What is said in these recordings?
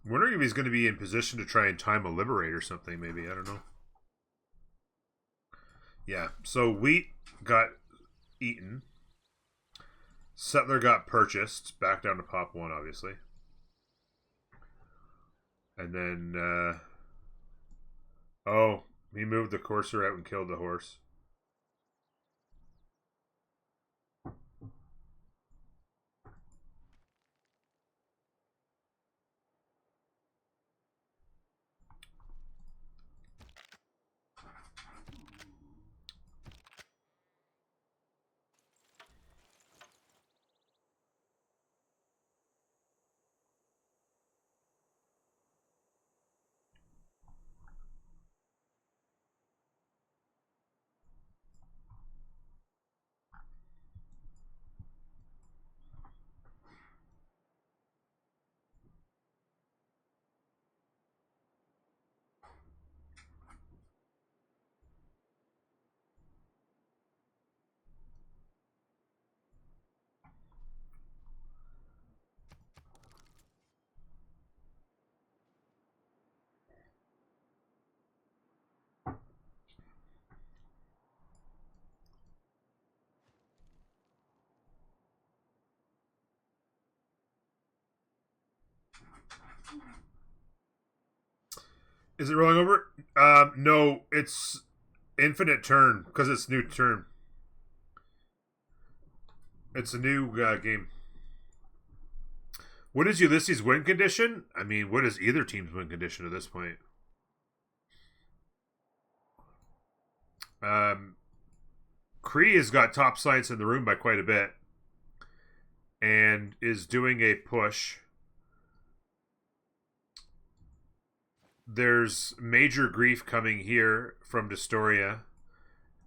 wondering if he's going to be in position to try and time a liberate or something, maybe. I don't know. Yeah, so wheat got eaten. Settler got purchased. Back down to pop 1, obviously. And then, oh, he moved the courser out and killed the horse. Is it rolling over? No, it's infinite turn because it's new turn. It's a new game. What is Ulysses' win condition? I mean, what is either team's win condition at this point? Kree has got top science in the room by quite a bit and is doing a push. There's major grief coming here from Destoria.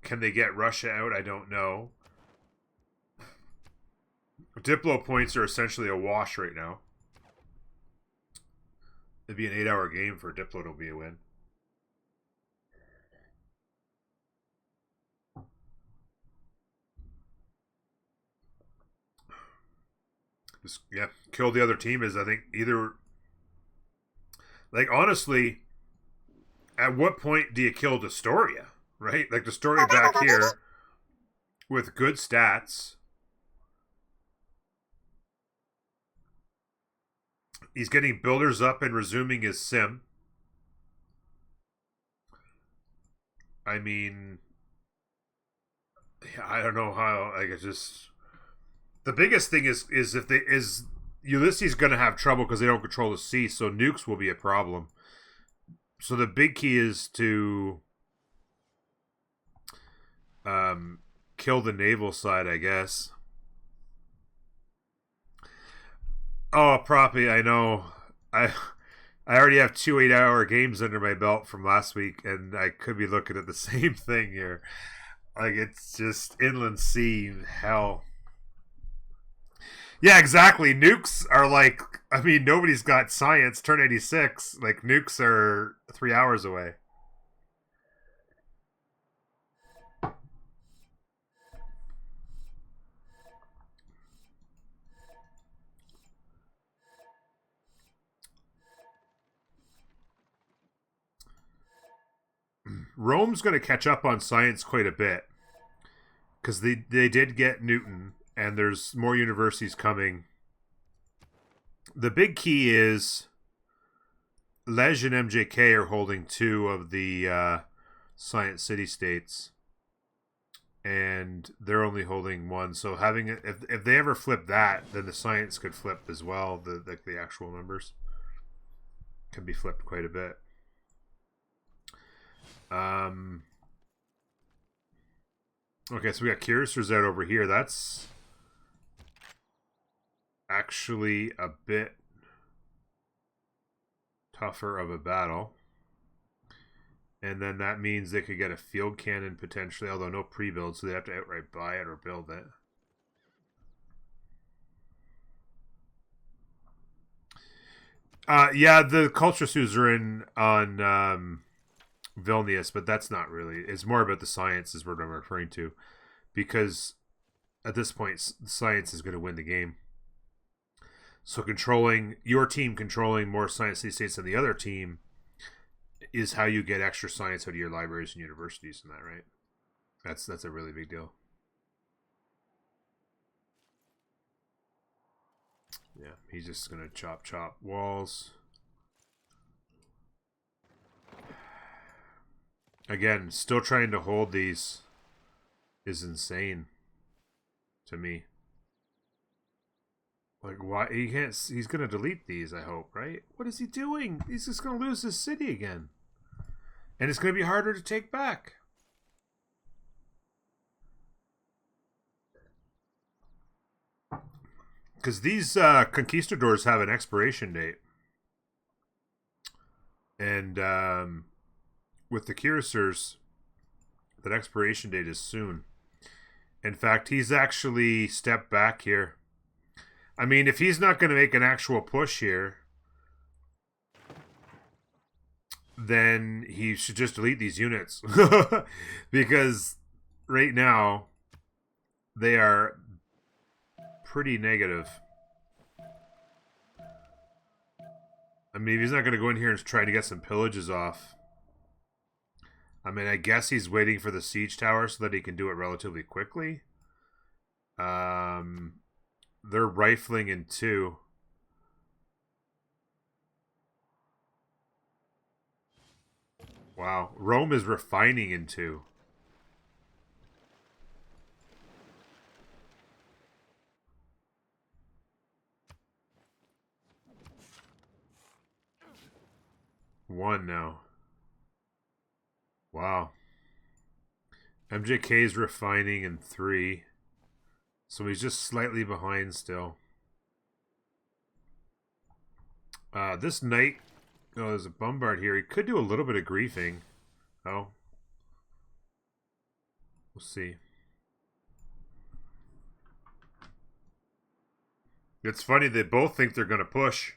Can they get Russia out? I don't know. Diplo points are essentially a wash right now. It'd be an 8-hour game for Diplo to be a win. Just, yeah, kill the other team is, I think, either... Like, honestly, at what point do you kill Destoria? Right? Like, Destoria back here with good stats. He's getting builders up and resuming his sim. I mean, yeah, I don't know how. Like, it's just the biggest thing is if they is Ulysses going to have trouble because they don't control the sea, so nukes will be a problem. So the big key is to kill the naval side, I guess. Oh, Proppy, I know. I already have 2 8-hour games under my belt from last week, and I could be looking at the same thing here. Like, it's just inland sea hell. Yeah, exactly. Nukes are like, I mean, nobody's got science. Turn 86. Like, nukes are 3 hours away. Rome's going to catch up on science quite a bit because they did get Newton, and there's more universities coming. The big key is Lej and MJK are holding 2 of the science city states, and they're only holding 1. So having it, if they ever flip that, then the science could flip as well. The actual numbers can be flipped quite a bit. Okay, so we got Cuirassiers out over here. That's actually a bit tougher of a battle. And then that means they could get a field cannon potentially, although no pre-build, so they have to outright buy it or build it. Yeah, the culture suits are in on Vilnius, but that's not really. It's more about the science is what I'm referring to, because at this point, science is going to win the game. So controlling your team, controlling more science states than the other team, is how you get extra science out of your libraries and universities, and that, right? That's a really big deal. Yeah, he's just gonna chop walls. Again, still trying to hold these is insane to me. Like, why he can't? He's gonna delete these. I hope, right? What is he doing? He's just gonna lose his city again, and it's gonna be harder to take back. Because these conquistadors have an expiration date. And with the cuirassiers, that expiration date is soon. In fact, he's actually stepped back here. I mean, if he's not going to make an actual push here, then he should just delete these units. Because right now, they are pretty negative. I mean, if he's not going to go in here and try to get some pillages off. I mean, I guess he's waiting for the siege tower so that he can do it relatively quickly. They're rifling in 2. Wow. Rome is refining in 2. One now. Wow. MJK is refining in 3. So he's just slightly behind still. This knight... Oh, there's a bombard here. He could do a little bit of griefing. Oh. We'll see. It's funny, they both think they're going to push.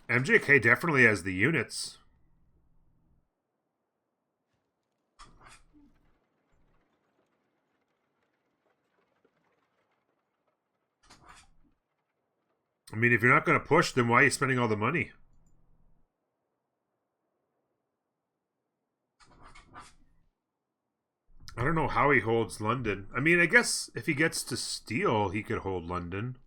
MJK definitely has the units. I mean, if you're not going to push, then why are you spending all the money? I don't know how he holds London. I mean, I guess if he gets to steal, he could hold London.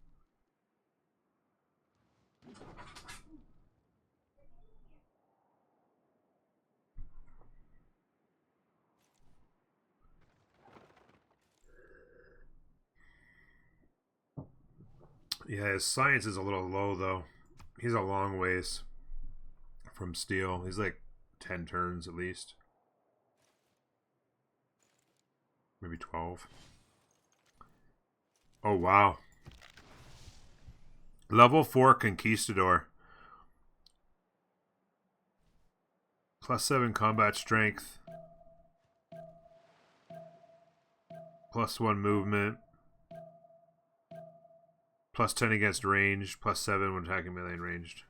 Yeah, his science is a little low, though. He's a long ways from steal. He's like 10 turns at least. Maybe 12. Oh, wow. Level 4 Conquistador. +7 combat strength. +1 movement. +10 against range. +7 when attacking melee and ranged.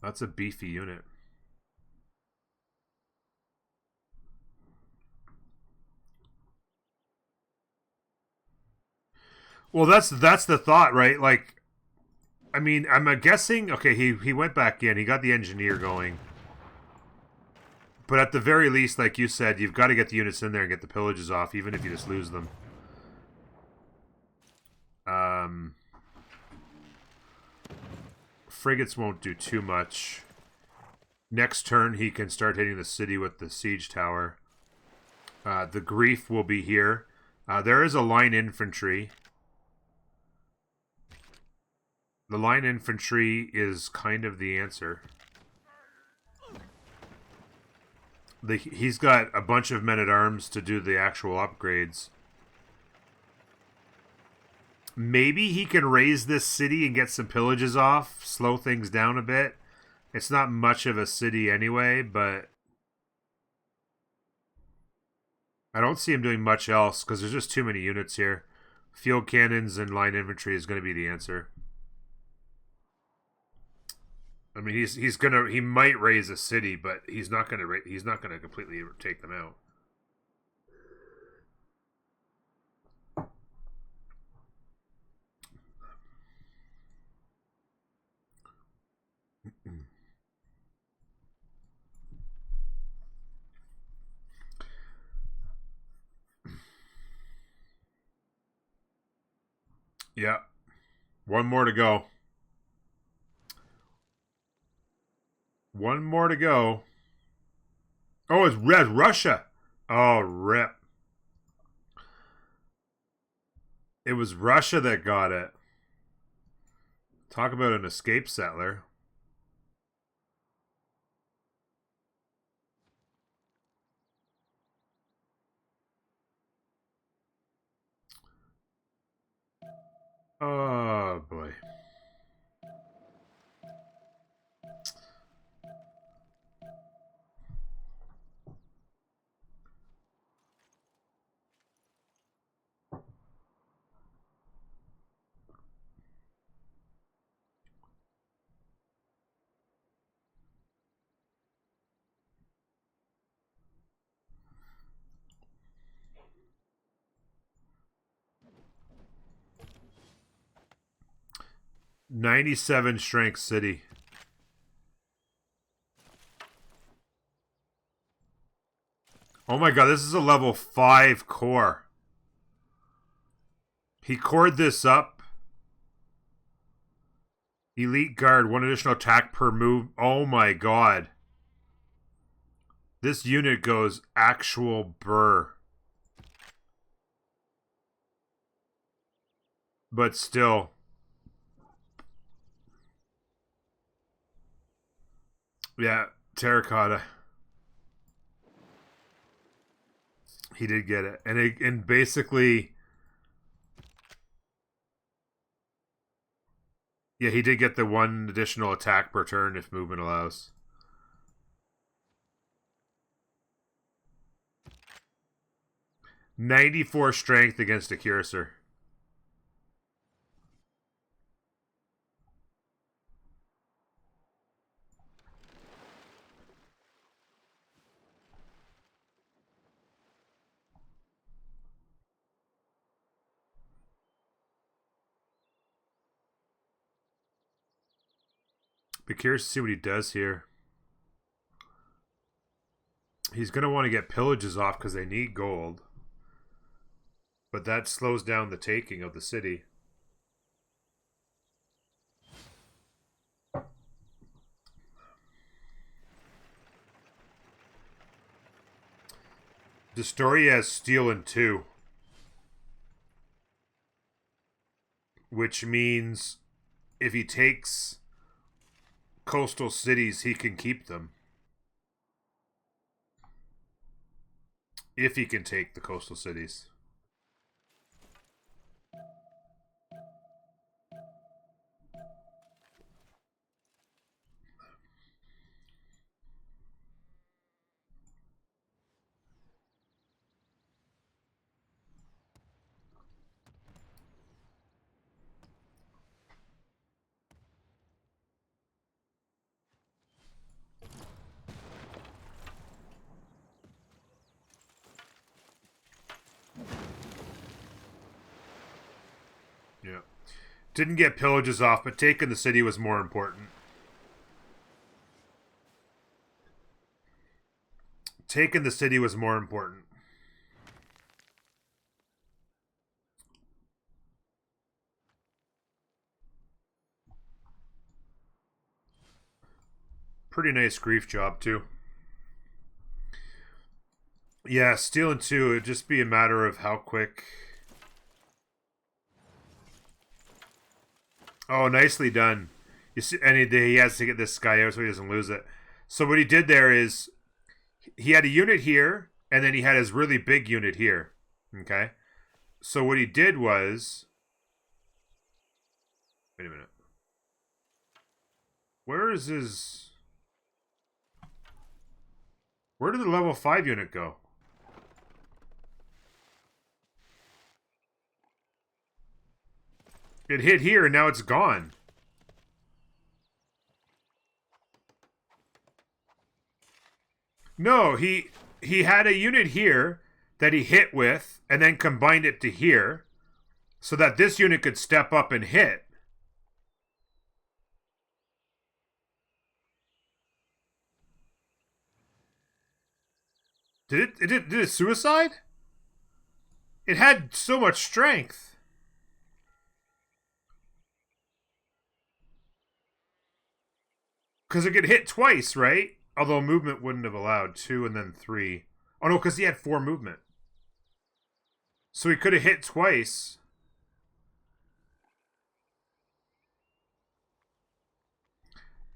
That's a beefy unit. Well, that's the thought, right? Like, I mean, I'm guessing. Okay, he went back in. He got the engineer going. But at the very least, like you said, you've got to get the units in there and get the pillages off, even if you just lose them. Frigates won't do too much. Next turn, he can start hitting the city with the siege tower. The grief will be here. There is a line infantry. The line infantry is kind of the answer. He's got a bunch of men-at-arms to do the actual upgrades. Maybe he can raise this city and get some pillages off, slow things down a bit. It's not much of a city anyway, but I don't see him doing much else because there's just too many units here. Field cannons and line infantry is going to be the answer. I mean, he might raise a city, but he's not gonna completely take them out. Yeah. One more to go. One more to go. Oh, it's Russia. Oh, rip. It was Russia that got it. Talk about an escape settler. Oh, boy. '97 strength city. Oh my god, this is a level 5 core. He cored this up. Elite guard, 1 additional attack per move. Oh my god. This unit goes actual burr. But still. Yeah, terracotta. He did get it. And basically... Yeah, he did get the 1 additional attack per turn if movement allows. '94 strength against a cursor. Be curious to see what he does here. He's going to want to get pillages off because they need gold. But that slows down the taking of the city. Destoria has steel in 2. Which means if he takes coastal cities, he can keep them. If he can take the coastal cities. Yeah. Didn't get pillages off, but taking the city was more important. Taking the city was more important. Pretty nice grief job, too. Yeah, stealing 2, it'd just be a matter of how quick. Oh, nicely done. You see, and he has to get this guy out so he doesn't lose it. So what he did there is he had a unit here, and then he had his really big unit here. Okay? So what he did was... Wait a minute. Where is his... Where did the level 5 unit go? It hit here, and now it's gone. No, he had a unit here that he hit with and then combined it to here so that this unit could step up and hit. Did it suicide? It had so much strength. Because it could hit twice, right? Although movement wouldn't have allowed 2 and then 3. Oh no, because he had 4 movement. So he could have hit twice.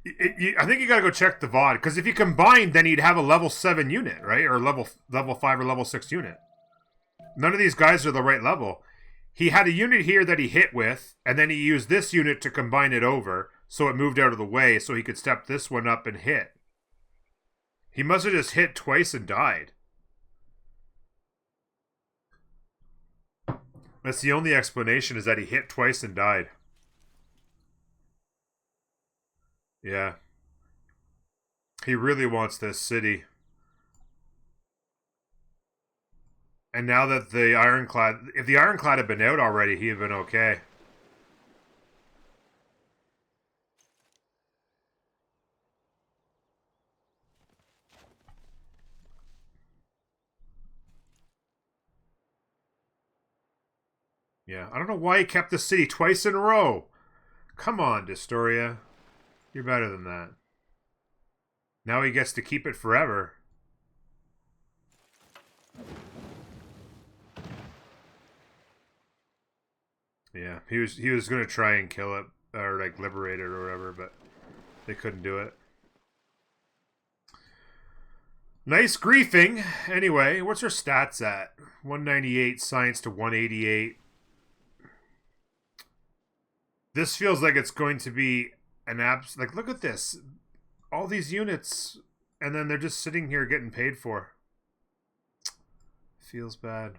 I think you gotta go check the VOD, because if you combined, then he'd have a level 7 unit, right? Or level 5 or level 6 unit. None of these guys are the right level. He had a unit here that he hit with, and then he used this unit to combine it over, so it moved out of the way, so he could step this one up and hit. He must have just hit twice and died. That's the only explanation, is that he hit twice and died. Yeah. He really wants this city. And now that the Ironclad... If the Ironclad had been out already, he'd have been okay. Yeah, I don't know why he kept the city twice in a row. Come on, Destoria. You're better than that. Now he gets to keep it forever. Yeah, he was gonna try and kill it, or like liberate it or whatever, but they couldn't do it. Nice griefing. Anyway, what's her stats at? 198 science to 188. This feels like it's going to be an abs. Like, look at this. All these units, and then they're just sitting here getting paid for. Feels bad.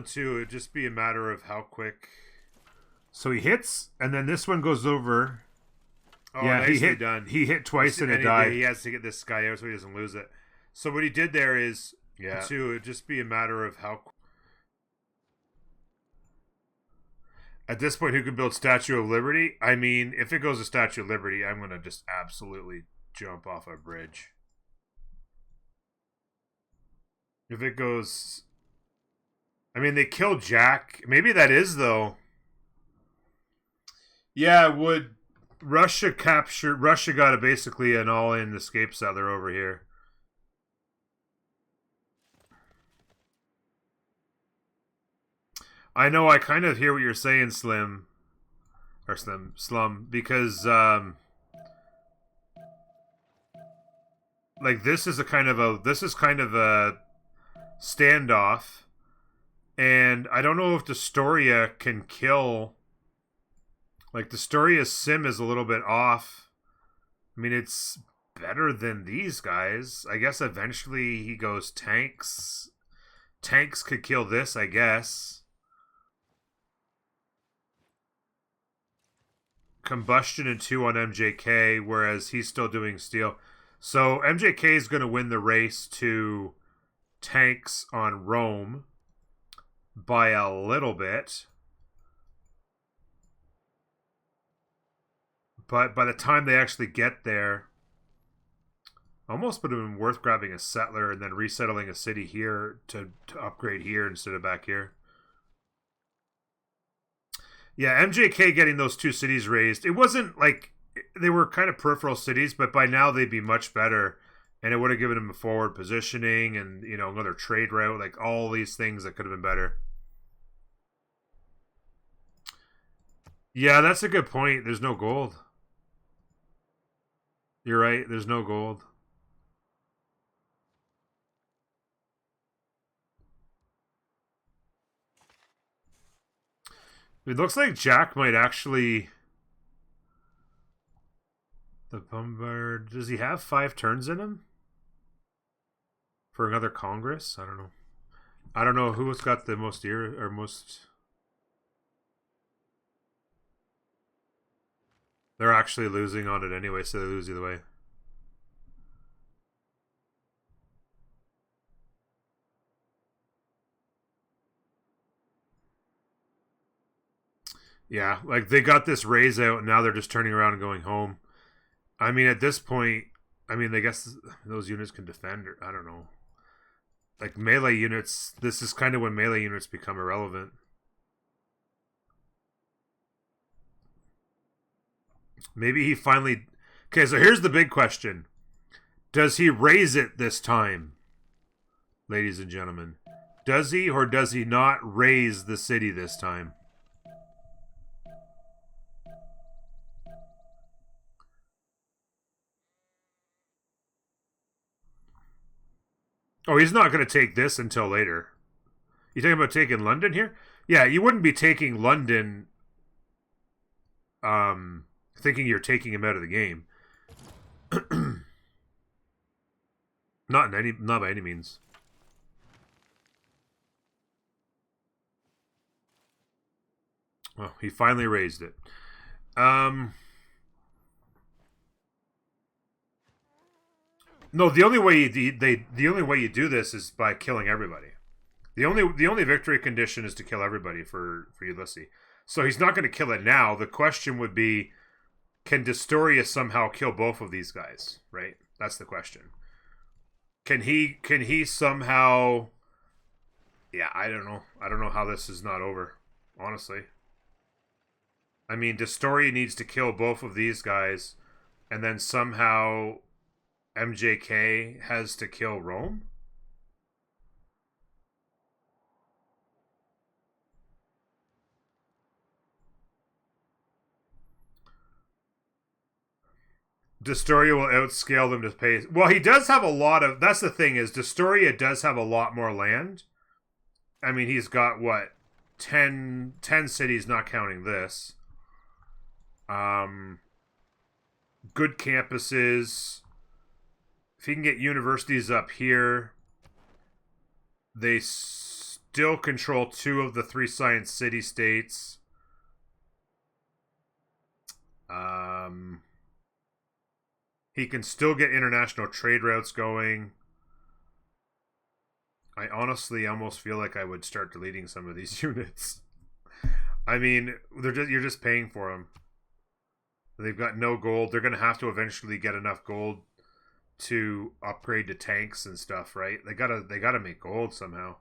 Too, it'd just be a matter of how quick. So he hits, and then this one goes over. Oh, yeah, he hit. Done. He hit twice and it died. He has to get this guy out so he doesn't lose it. So what he did there is, too, it'd just be a matter of how. At this point, who can build Statue of Liberty? I mean, if it goes to Statue of Liberty, I'm gonna just absolutely jump off a bridge. If it goes. I mean, they killed Jack. Maybe that is, though. Yeah, would Russia capture... Russia got basically an all-in escape settler over here. I know, I kind of hear what you're saying, Slim. Or Slum. Because, like, this is kind of a standoff. And I don't know if Destoria can kill. Like, Destoria's sim is a little bit off. I mean, it's better than these guys. I guess eventually he goes tanks. Tanks could kill this, I guess. Combustion and 2 on MJK, whereas he's still doing steel. So MJK is going to win the race to tanks on Rome. By a little bit. But by the time they actually get there, almost would have been worth grabbing a settler and then resettling a city here to upgrade here instead of back here. Yeah, MJK getting those 2 cities raised. It wasn't like they were kind of peripheral cities, but by now they'd be much better. And it would have given him a forward positioning and, you know, another trade route, like all these things that could have been better. Yeah, that's a good point. There's no gold. You're right. There's no gold. It looks like Jack might actually... The Bombard... Does he have 5 turns in him? For another Congress? I don't know. I don't know who's got the most... or most... They're actually losing on it anyway, so they lose either way. Yeah, like they got this raise out, and now they're just turning around and going home. I mean, at this point, I mean, I guess those units can defend, or I don't know. Like melee units, this is kind of when melee units become irrelevant. Maybe he finally... Okay, so here's the big question. Does he raise it this time, ladies and gentlemen? Does he or does he not raise the city this time? Oh, he's not going to take this until later. You talking about taking London here? Yeah, you wouldn't be taking London thinking you're taking him out of the game. Not by any means. Well, he finally raised it. No, the only way you do this is by killing everybody. The only victory condition is to kill everybody for Ulysse. So he's not going to kill it now. The question would be, can Destorius somehow kill both of these guys? Right? That's the question. Can he somehow? Yeah, I don't know. I don't know how this is not over. Honestly. I mean, Destoria needs to kill both of these guys, and then somehow MJK has to kill Rome? Destoria will outscale them to pay. Well, he does have a lot of... That's the thing is, Destoria does have a lot more land. I mean, he's got, what, 10 cities, not counting this. Good campuses. If he can get universities up here, they still control 2 of the 3 science city states. He can still get international trade routes going. I honestly almost feel like I would start deleting some of these units. I mean, you're just paying for them. They've got no gold. They're going to have to eventually get enough gold to upgrade to tanks and stuff, right? They gotta make gold somehow.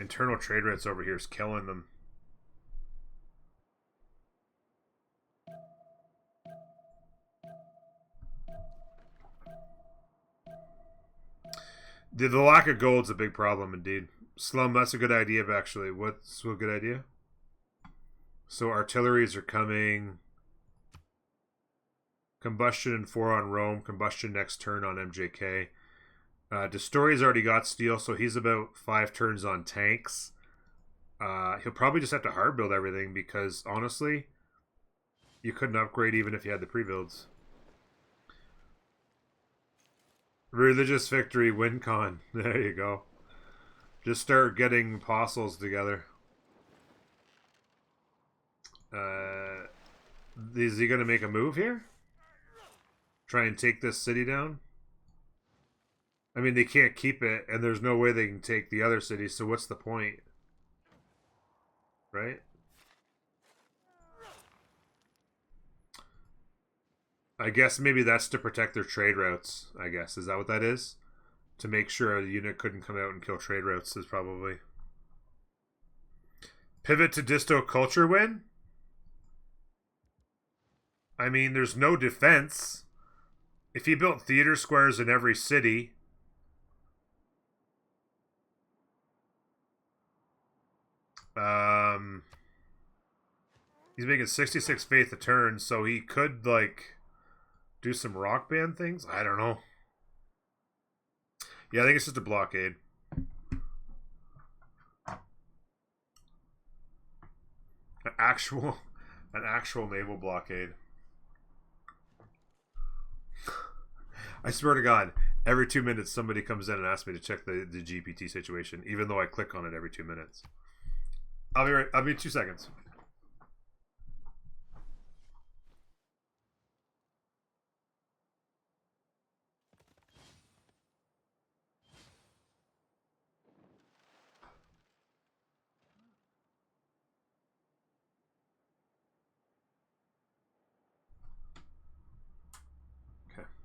Internal trade rates over here is killing them. The lack of gold's a big problem indeed. Slum, that's a good idea, actually. What's a good idea? So artilleries are coming. Combustion and 4 on Rome. Combustion next turn on MJK. Destoria's already got steel, so he's about 5 turns on tanks. He'll probably just have to hard build everything because, honestly, you couldn't upgrade even if you had the pre-builds. Religious victory, win con. There you go. Just start getting apostles together. Is he going to make a move here? Try and take this city down? I mean, they can't keep it, and there's no way they can take the other cities, so what's the point? Right? I guess maybe that's to protect their trade routes, I guess. Is that what that is? To make sure a unit couldn't come out and kill trade routes is probably. Pivot to disto culture win? I mean, there's no defense. If he built theater squares in every city... he's making 66 faith a turn, so he could, like, do some rock band things? I don't know. Yeah, I think it's just a blockade. An actual naval blockade. I swear to God, every 2 minutes somebody comes in and asks me to check the GPT situation, even though I click on it every 2 minutes. I'll be 2 seconds.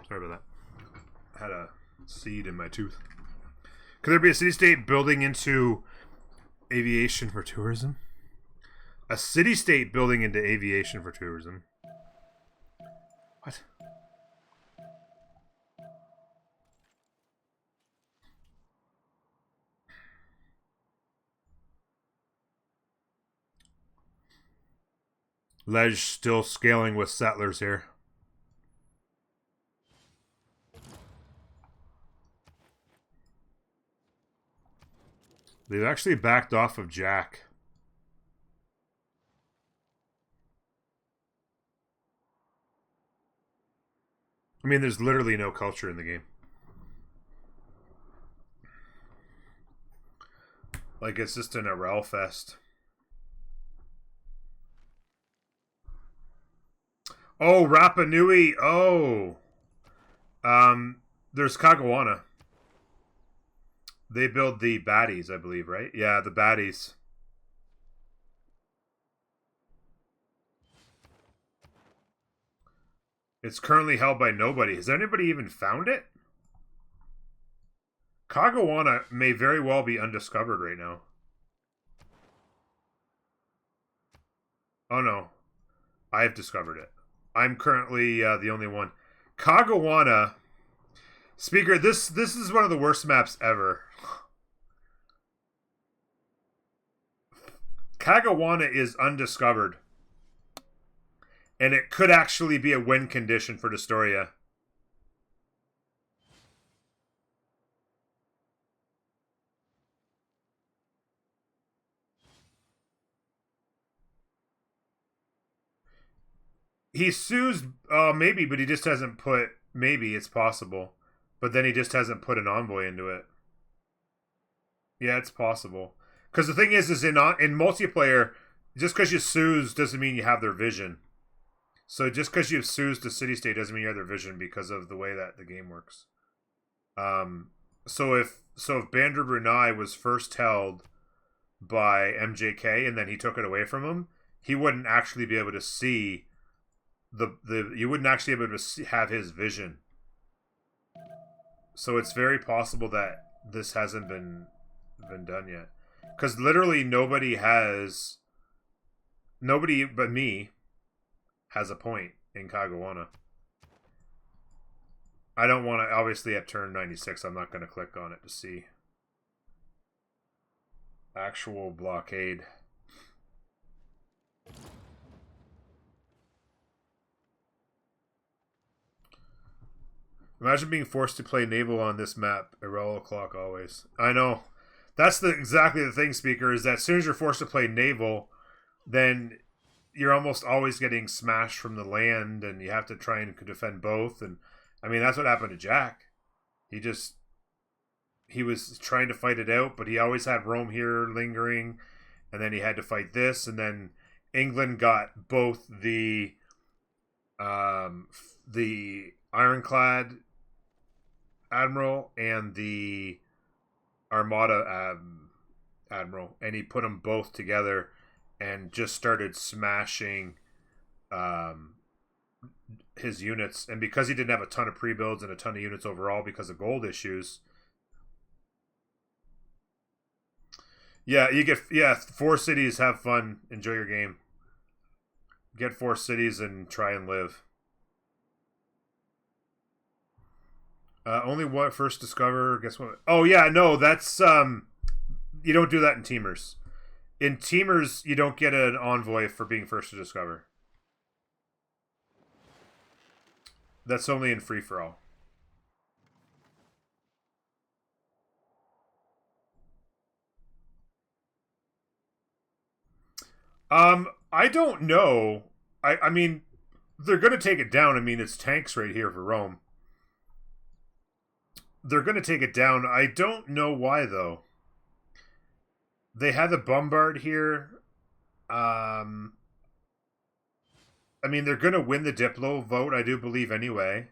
Sorry about that. I had a seed in my tooth. Could there be a city-state building into aviation for tourism? A city-state building into aviation for tourism? What? Ledge still scaling with settlers here. They've actually backed off of Jack. I mean, there's literally no culture in the game. Like, it's just an Arel fest. Oh, Rapa Nui. Oh. There's Kagawana. They build the baddies, I believe, right? Yeah, the baddies. It's currently held by nobody. Has anybody even found it? Kagawana may very well be undiscovered right now. Oh no. I have discovered it. I'm currently the only one. Kagawana. Speaker, this is one of the worst maps ever. Kagawana is undiscovered. And it could actually be a win condition for Destoria. He sues, maybe, but he just hasn't put, maybe it's possible. But then he just hasn't put an envoy into it. Yeah, it's possible. Because the thing is in multiplayer, just because you sues doesn't mean you have their vision. So just because you've sues to city-state doesn't mean you have their vision because of the way that the game works. So if Bandar Brunei was first held by MJK and then he took it away from him, he wouldn't actually be able to see you wouldn't actually be able to have his vision. So it's very possible that this hasn't been done yet. Because literally nobody but me has a point in Kagawana. I don't want to, obviously at turn 96, I'm not going to click on it to see. Actual blockade. Imagine being forced to play Naval on this map. Irrel o'clock always. I know. That's exactly the thing, Speaker, is that as soon as you're forced to play Naval, then you're almost always getting smashed from the land, and you have to try and defend both. And I mean, that's what happened to Jack. He was trying to fight it out, but he always had Rome here lingering, and then he had to fight this, and then England got both the Ironclad Admiral and the Armada Admiral, and he put them both together and just started smashing his units. And because he didn't have a ton of pre-builds and a ton of units overall because of gold issues, you get 4 cities, have fun, enjoy your game. Get 4 cities and try and live. Only what first discover, guess what? Oh yeah, no, that's you don't do that in Teamers. In Teamers, you don't get an envoy for being first to discover. That's only in free-for-all. I don't know. I mean, they're going to take it down. I mean, it's tanks right here for Rome. They're going to take it down. I don't know why, though. They had the bombard here. I mean, they're going to win the Diplo vote, I do believe, anyway.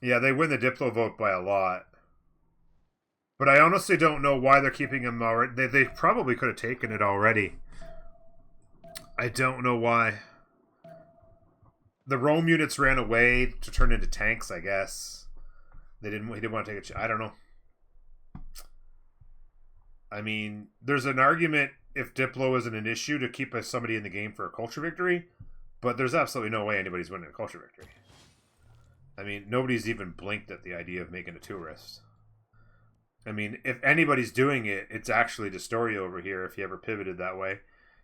Yeah, they win the Diplo vote by a lot. But I honestly don't know why they're keeping him already. They probably could have taken it already. I don't know why. The Rome units ran away to turn into tanks, I guess. He didn't want to take a... I don't know. I mean, there's an argument if Diplo isn't an issue to keep somebody in the game for a culture victory, but there's absolutely no way anybody's winning a culture victory. I mean, nobody's even blinked at the idea of making a tourist. I mean, if anybody's doing it, it's actually Destoria over here, if he ever pivoted that way.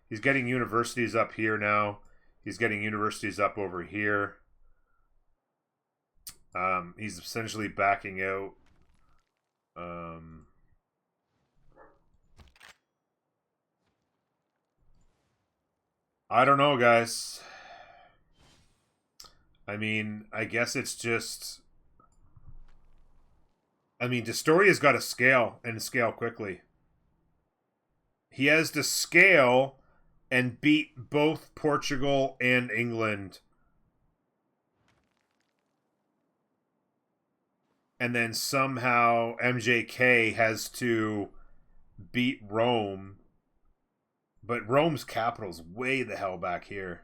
He's getting universities up here now. He's getting universities up over here. He's essentially backing out. I don't know, guys. I mean, I guess it's just... I mean, Destoria's got to scale, and scale quickly. He has to scale and beat both Portugal and England. And then somehow MJK has to beat Rome. But Rome's capital's way the hell back here.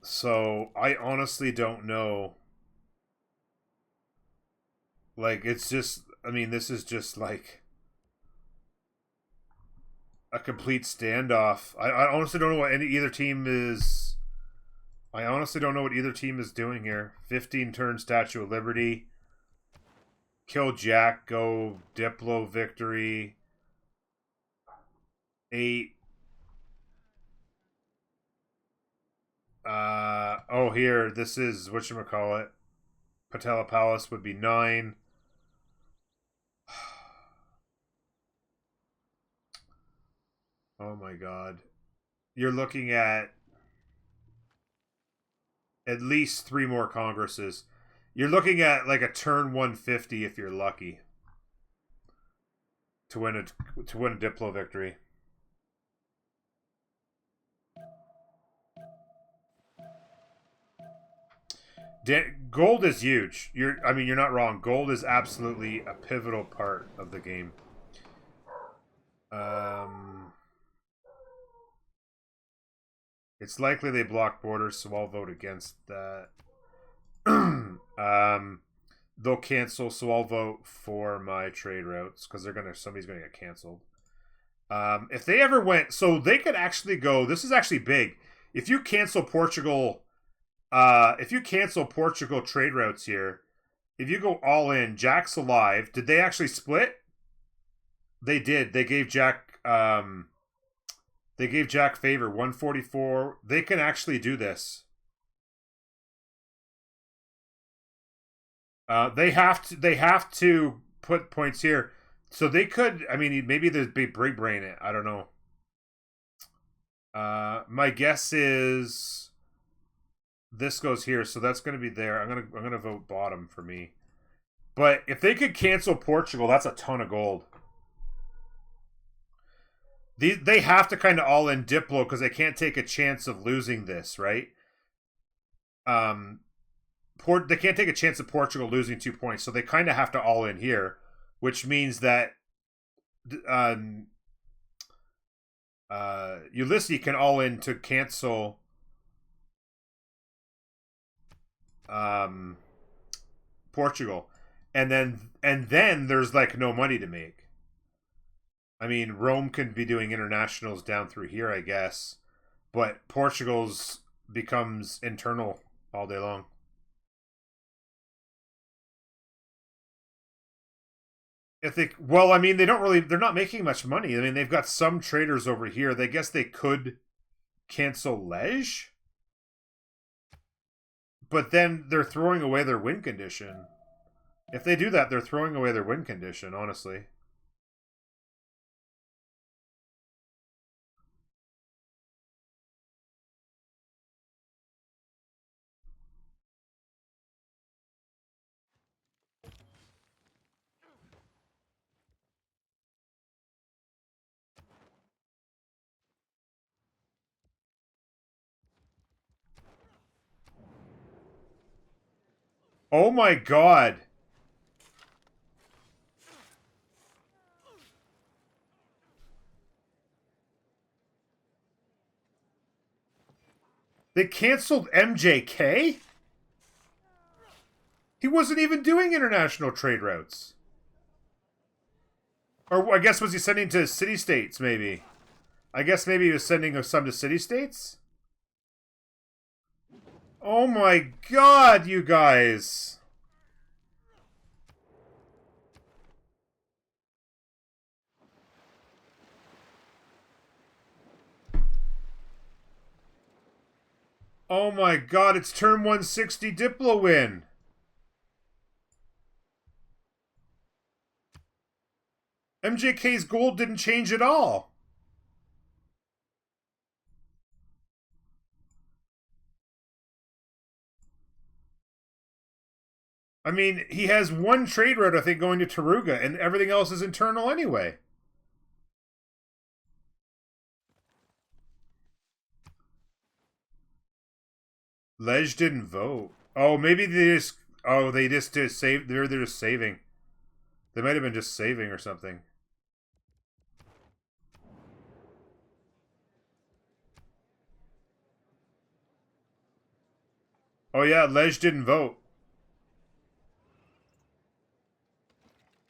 So, I honestly don't know. Like, it's just... I mean, this is just like... a complete standoff. I honestly don't know what either team is... I honestly don't know what either team is doing here. 15 turn Statue of Liberty. Kill Jack, go Diplo victory. 8. Oh, here, this is, whatchamacallit. Patella Palace would be 9. Oh my god. You're looking at least 3 more Congresses. You're looking at like a turn 150 if you're lucky to win a Diplo victory. Gold is huge. You're not wrong. Gold is absolutely a pivotal part of the game. It's likely they block borders, so I'll vote against that. They'll cancel, so I'll vote for my trade routes because somebody's gonna get canceled. If they ever went, so they could actually go. This is actually big. If you cancel Portugal, trade routes here, if you go all in, Jack's alive. Did they actually split? They did. They gave Jack. They gave Jack favor 144. They can actually do this. They have to put points here, so they could. I mean, maybe there's big brain it. I don't know. My guess is this goes here, so that's going to be there. I'm gonna vote bottom for me. But if they could cancel Portugal, that's a ton of gold. They have to kind of all in Diplo because they can't take a chance of losing this, right? They can't take a chance of Portugal losing 2 points, so they kind of have to all in here, which means that Ulysse can all in to cancel Portugal, and then there's like no money to make. I mean, Rome can be doing internationals down through here, I guess, but Portugal's becomes internal all day long. Well, I mean, they're not making much money. I mean, they've got some traders over here. They guess they could cancel Lej, but then they're throwing away their win condition. If they do that, they're throwing away their win condition, honestly. Oh my god. They canceled MJK? He wasn't even doing international trade routes. Or I guess was he sending to city-states, maybe? I guess maybe he was sending some to city-states? Oh my god, you guys! Oh my god, it's turn 160 Diplo win! MJK's gold didn't change at all. I mean, he has one trade route, I think, going to Taruga, and everything else is internal anyway. Lej didn't vote. Oh, maybe they just... Oh, they just did save... They're just saving. They might have been just saving or something. Oh yeah, Lej didn't vote.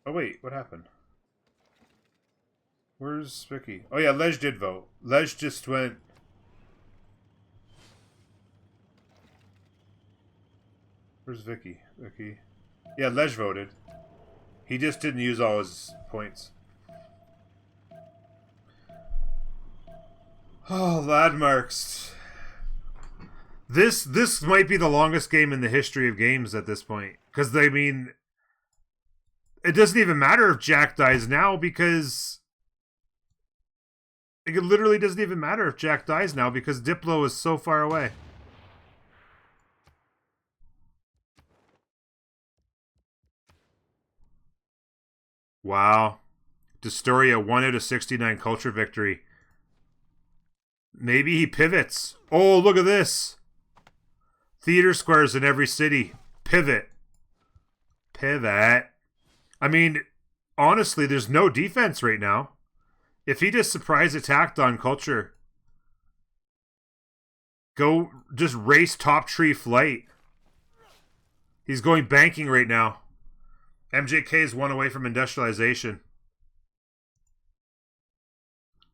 Oh wait, what happened? Where's Vicky? Oh yeah, Lej did vote. Lej just went... Where's Vicky? Vicky. Yeah, Lej voted. He just didn't use all his points. Oh, landmarks. This might be the longest game in the history of games at this point. Because, I mean... It doesn't even matter if Jack dies now, because... It literally doesn't even matter if Jack dies now, because Diplo is so far away. Wow. Destoria 1 out of 69 culture victory. Maybe he pivots. Oh, look at this. Theater squares in every city. Pivot. Pivot. I mean, honestly, there's no defense right now. If he just surprise attacked on culture, go just race top tree flight. He's going banking right now. MJK is one away from industrialization.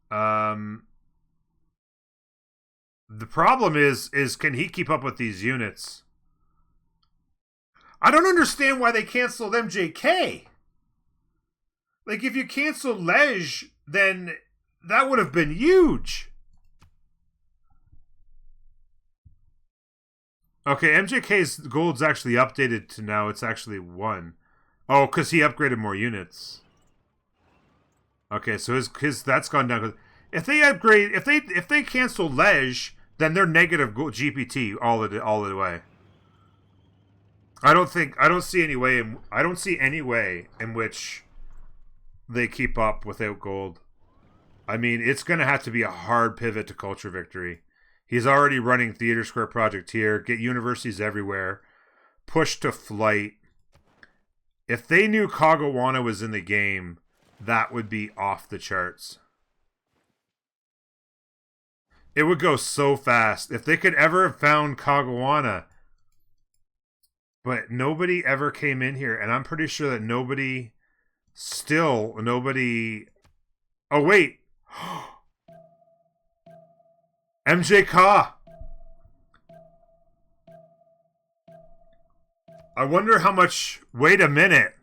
The problem is can he keep up with these units? I don't understand why they canceled MJK. Like, if you cancel Lej, then that would have been huge. Okay, MJK's gold's actually updated to now it's actually 1. Oh, because he upgraded more units. Okay, so his that's gone down. If they upgrade, if they cancel Lej, then they're negative GPT all the way. I don't see any way in which they keep up without gold. I mean, it's going to have to be a hard pivot to culture victory. He's already running Theater Square Project here, get universities everywhere, push to flight. If they knew Kagawana was in the game, that would be off the charts. It would go so fast. If they could ever have found Kagawana. But nobody ever came in here, and I'm pretty sure that nobody... Oh, wait. MJ Ka. I wonder how much... Wait a minute.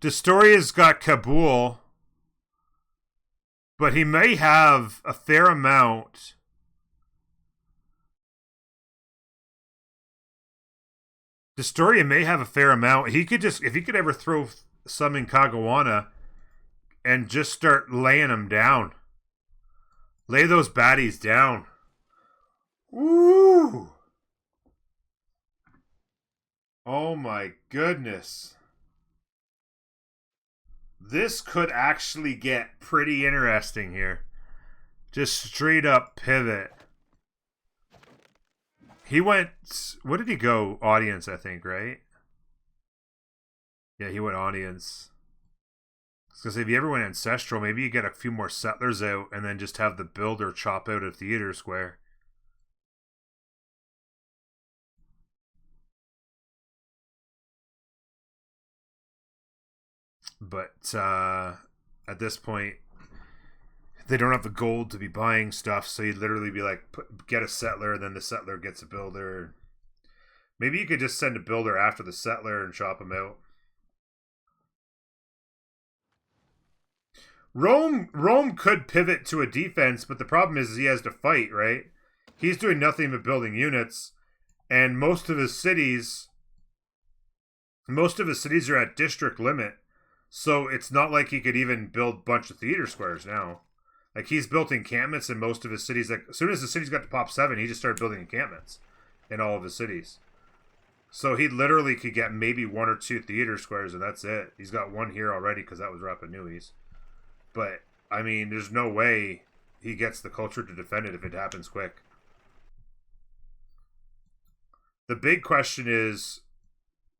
Destoria's got Kabul, but he may have a fair amount. Destoria may have a fair amount. He could just... If he could ever throw some in Kagawana and just start laying them down. Lay those baddies down. Woo! Oh my goodness. This could actually get pretty interesting here. Just straight up pivot. He went... What did he go? Audience, I think, right? Yeah, he went audience. I was going to say, if you ever went ancestral, maybe you get a few more settlers out and then just have the builder chop out a theater square. But at this point, they don't have the gold to be buying stuff, so you'd literally be like, get a settler, and then the settler gets a builder. Maybe you could just send a builder after the settler and chop him out. Rome could pivot to a defense, but the problem is he has to fight, right? He's doing nothing but building units, and most of his cities are at district limit. So it's not like he could even build a bunch of theater squares now. Like, he's built encampments in most of his cities. Like, as soon as the cities got to pop 7, he just started building encampments in all of his cities. So he literally could get maybe 1 or 2 theater squares, and that's it. He's got 1 here already because that was Rapa Nui's. But, I mean, there's no way he gets the culture to defend it if it happens quick. The big question is,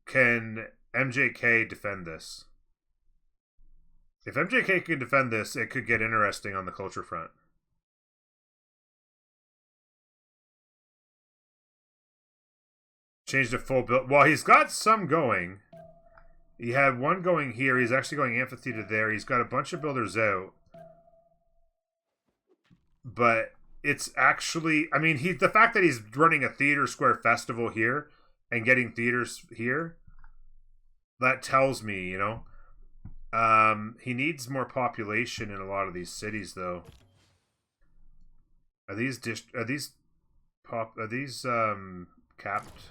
can MJK defend this? If MJK can defend this, it could get interesting on the culture front. Change to full build. Well, he's got some going. He had 1 going here. He's actually going amphitheater there. He's got a bunch of builders out. But it's actually... I mean, the fact that he's running a theater square festival here and getting theaters here, that tells me, you know... he needs more population in a lot of these cities, though. Are these capped?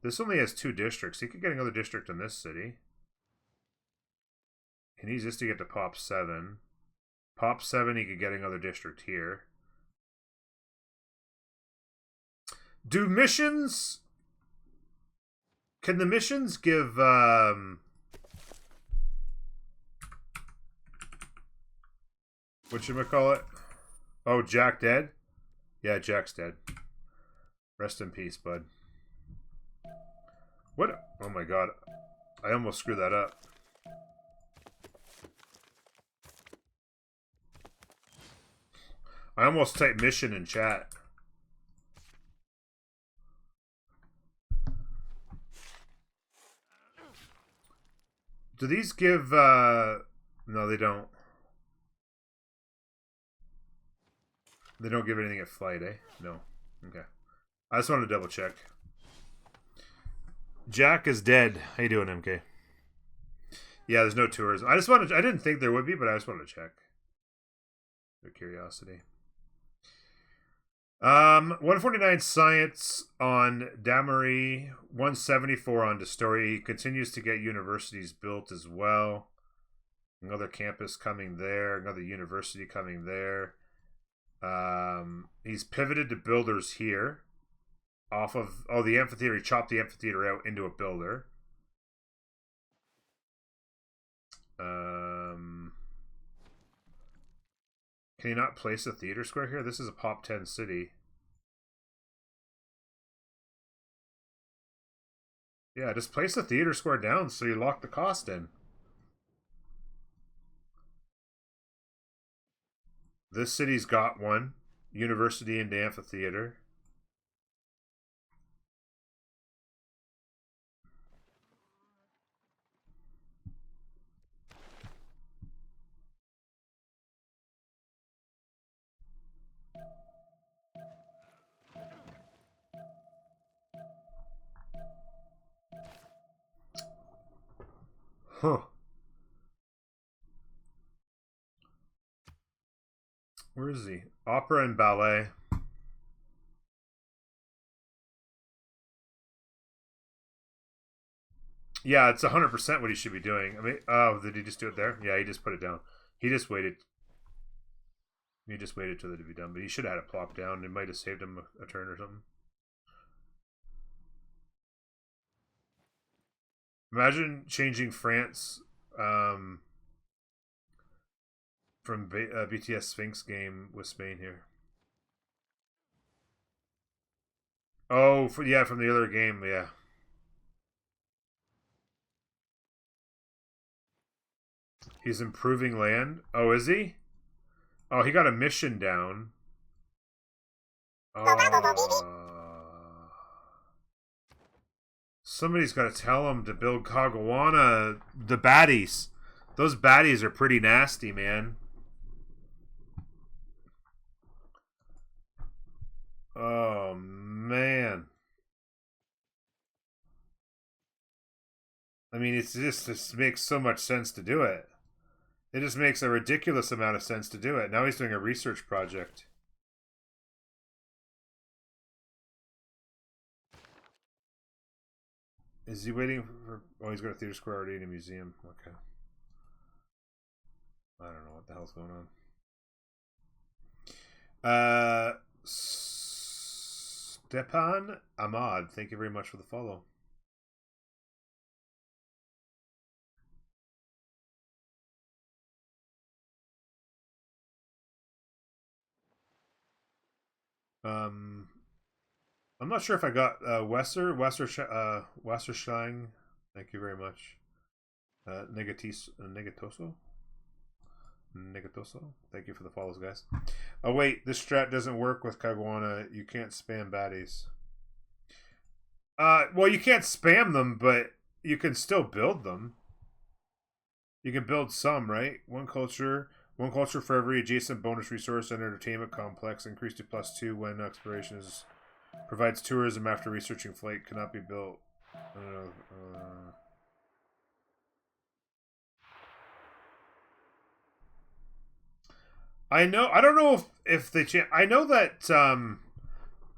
This only has 2 districts. He could get another district in this city. He needs this to get to pop 7. Pop 7, he could get another district here. Do missions... Can the missions give... whatchamacallit? Oh, Jack dead? Yeah, Jack's dead. Rest in peace, bud. What? Oh my god. I almost screwed that up. I almost typed mission in chat. Do these give, no, they don't. They don't give anything at flight, eh? No. Okay. I just wanted to double check. Jack is dead. How you doing, MK? Yeah, there's no tours. I didn't think there would be, but I just wanted to check. For curiosity. 149 science on Damery. 174 on Destori. He continues to get universities built as well. Another campus coming there. Another university coming there. He's pivoted to builders here. Off of the amphitheater. He chopped the amphitheater out into a builder. Can you not place a theater square here? This is a pop 10 city. Yeah, just place a theater square down so you lock the cost in. This city's got 1. University and amphitheater. Huh. Where is he? Opera and ballet. Yeah, it's 100% what he should be doing. I mean, oh, did he just do it there? Yeah, he just put it down. He just waited. He just waited till it to be done, but he should have had it plop down. It might have saved him a turn or something. Imagine changing France from BTS Sphinx game with Spain here. Oh, yeah, from the other game, yeah. He's improving land. Oh, is he? Oh, he got a mission down. Oh. Somebody's got to tell them to build Kagawana. The baddies. Those baddies are pretty nasty, man. Oh, man. I mean, it just makes so much sense to do it. It just makes a ridiculous amount of sense to do it. Now he's doing a research project. Is he waiting for... Oh, he's got a theater square already in a museum. Okay. I don't know what the hell's going on. Stepan Ahmad, thank you very much for the follow. I'm not sure if I got Wasserschein. Thank you very much. Negatoso. Thank you for the follows, guys. Oh wait, this strat doesn't work with Kagawana. You can't spam baddies. Well, you can't spam them, but you can still build them. You can build some, right? One culture for every adjacent bonus resource and entertainment complex, increased to +2 when exploration is provides tourism after researching flight, cannot be built. I know. I don't know if they change. I know that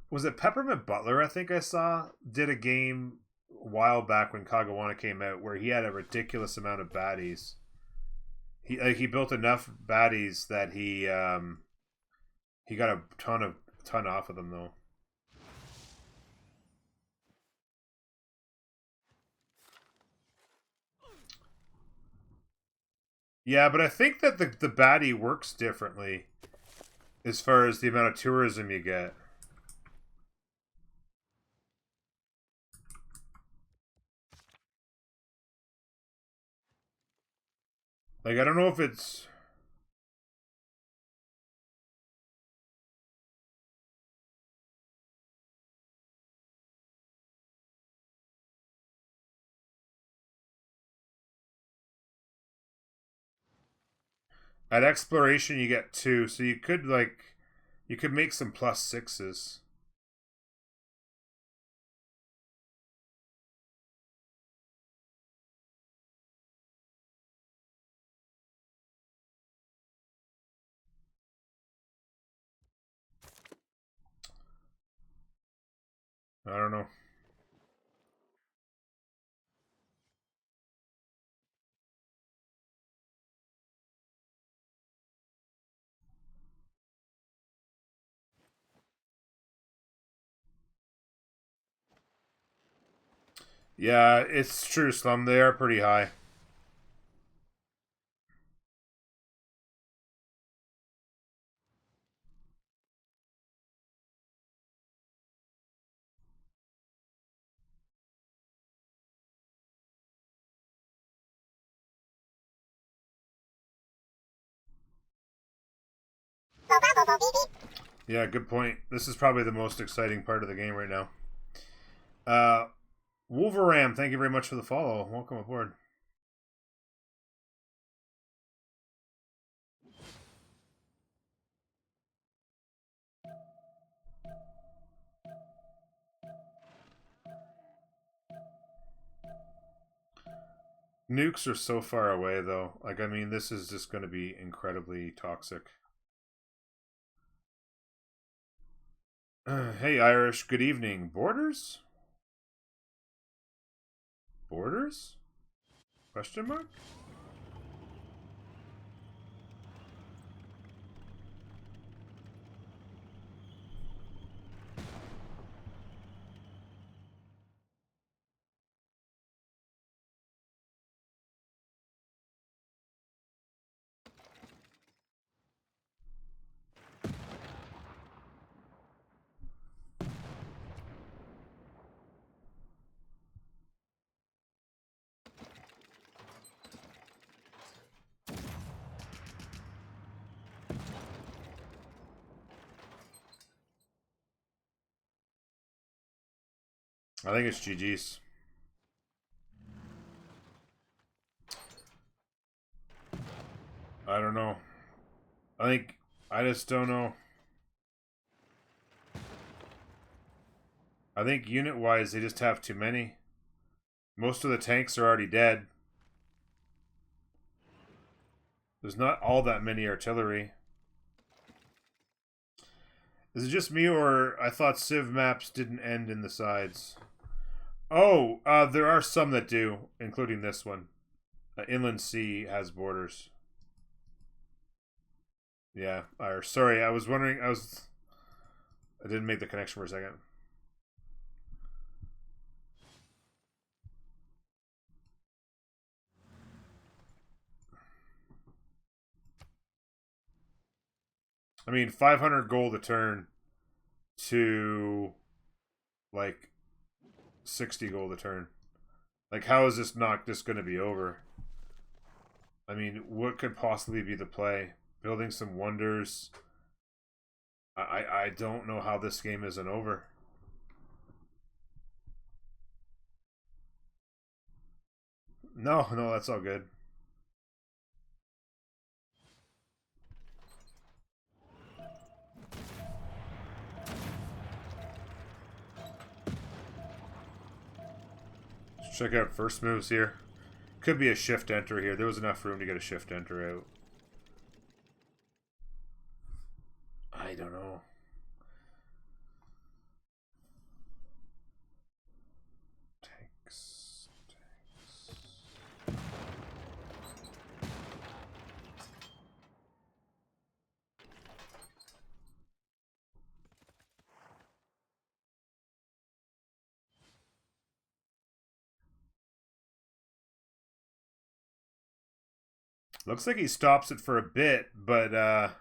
was it Peppermint Butler? I think I saw did a game a while back when Kagawana came out where he had a ridiculous amount of baddies. He built enough baddies that he got a ton off of them though. Yeah, but I think that the baddie works differently as far as the amount of tourism you get. Like, I don't know if it's... At exploration, you get 2, so you could, like... You could make some +6s. I don't know. Yeah, it's true, Slum. They are pretty high. Yeah, good point. This is probably the most exciting part of the game right now. Wolveram, thank you very much for the follow. Welcome aboard. Nukes are so far away, though. Like, I mean, this is just going to be incredibly toxic. Hey, Irish. Good evening. Borders? Borders? Question mark? I think it's GG's. I don't know. I just don't know. I think unit-wise, they just have too many. Most of the tanks are already dead. There's not all that many artillery. Is it just me, or I thought Civ maps didn't end in the sides? Oh, there are some that do, including this one. Inland Sea has borders. Yeah, sorry, I was wondering, I didn't make the connection for a second. I mean, 500 gold a turn to, like, 60 gold a turn. Like, how is this not just going to be over? I mean, what could possibly be the play? Building some wonders. I don't know how this game isn't over. No, that's all good. Let's check out first moves here. Could be a shift enter here. There was enough room to get a shift enter out. I don't know. Tanks. Looks like he stops it for a bit, but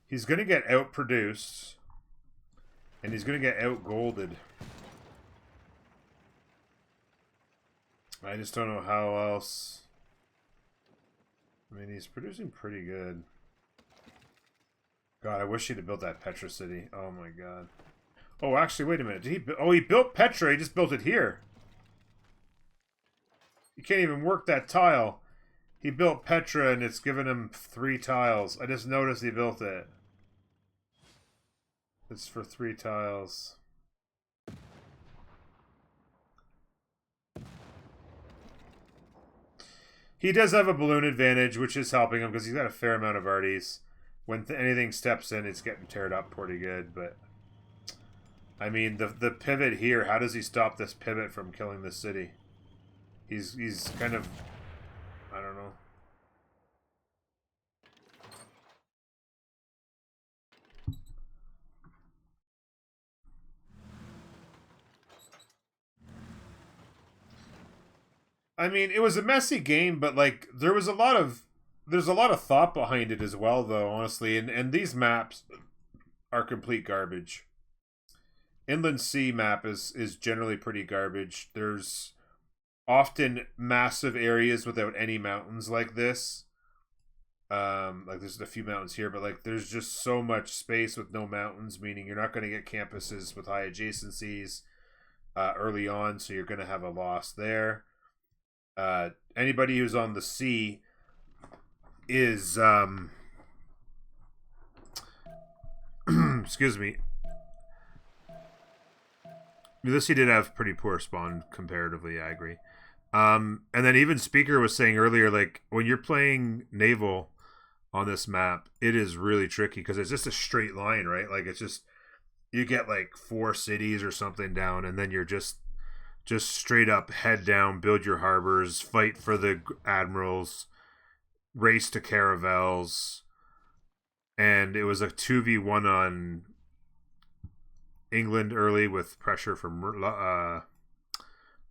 he's going to get outproduced. And he's going to get outgolded. I just don't know how else. I mean, he's producing pretty good. God, I wish he'd have built that Petra city. Oh my god. Oh, actually, wait a minute. Did he? Oh, he built Petra. He just built it here. You can't even work that tile. He built Petra, and it's given him 3 tiles. I just noticed he built it. It's for 3 tiles. He does have a balloon advantage, which is helping him because he's got a fair amount of arties. When anything steps in, it's getting teared up pretty good. But I mean, the pivot here. How does he stop this pivot from killing the city? He's kind of, I don't know. I mean, it was a messy game, but like there's a lot of thought behind it as well, though. Honestly, and these maps are complete garbage. Inland Sea map is generally pretty garbage. There's often massive areas without any mountains like this. Like there's a few mountains here, but like there's just so much space with no mountains, meaning you're not going to get campuses with high adjacencies early on, so you're going to have a loss there. Anybody who's on the sea is excuse me. Ulysse did have pretty poor spawn comparatively, I agree. And then even Speaker was saying earlier, like when you're playing Naval on this map, it is really tricky because it's just a straight line, right? Like it's just you get like 4 cities or something down, and then you're just straight up head down, build your harbors, fight for the admirals, race to caravels, and it was a 2v1 on England early with pressure from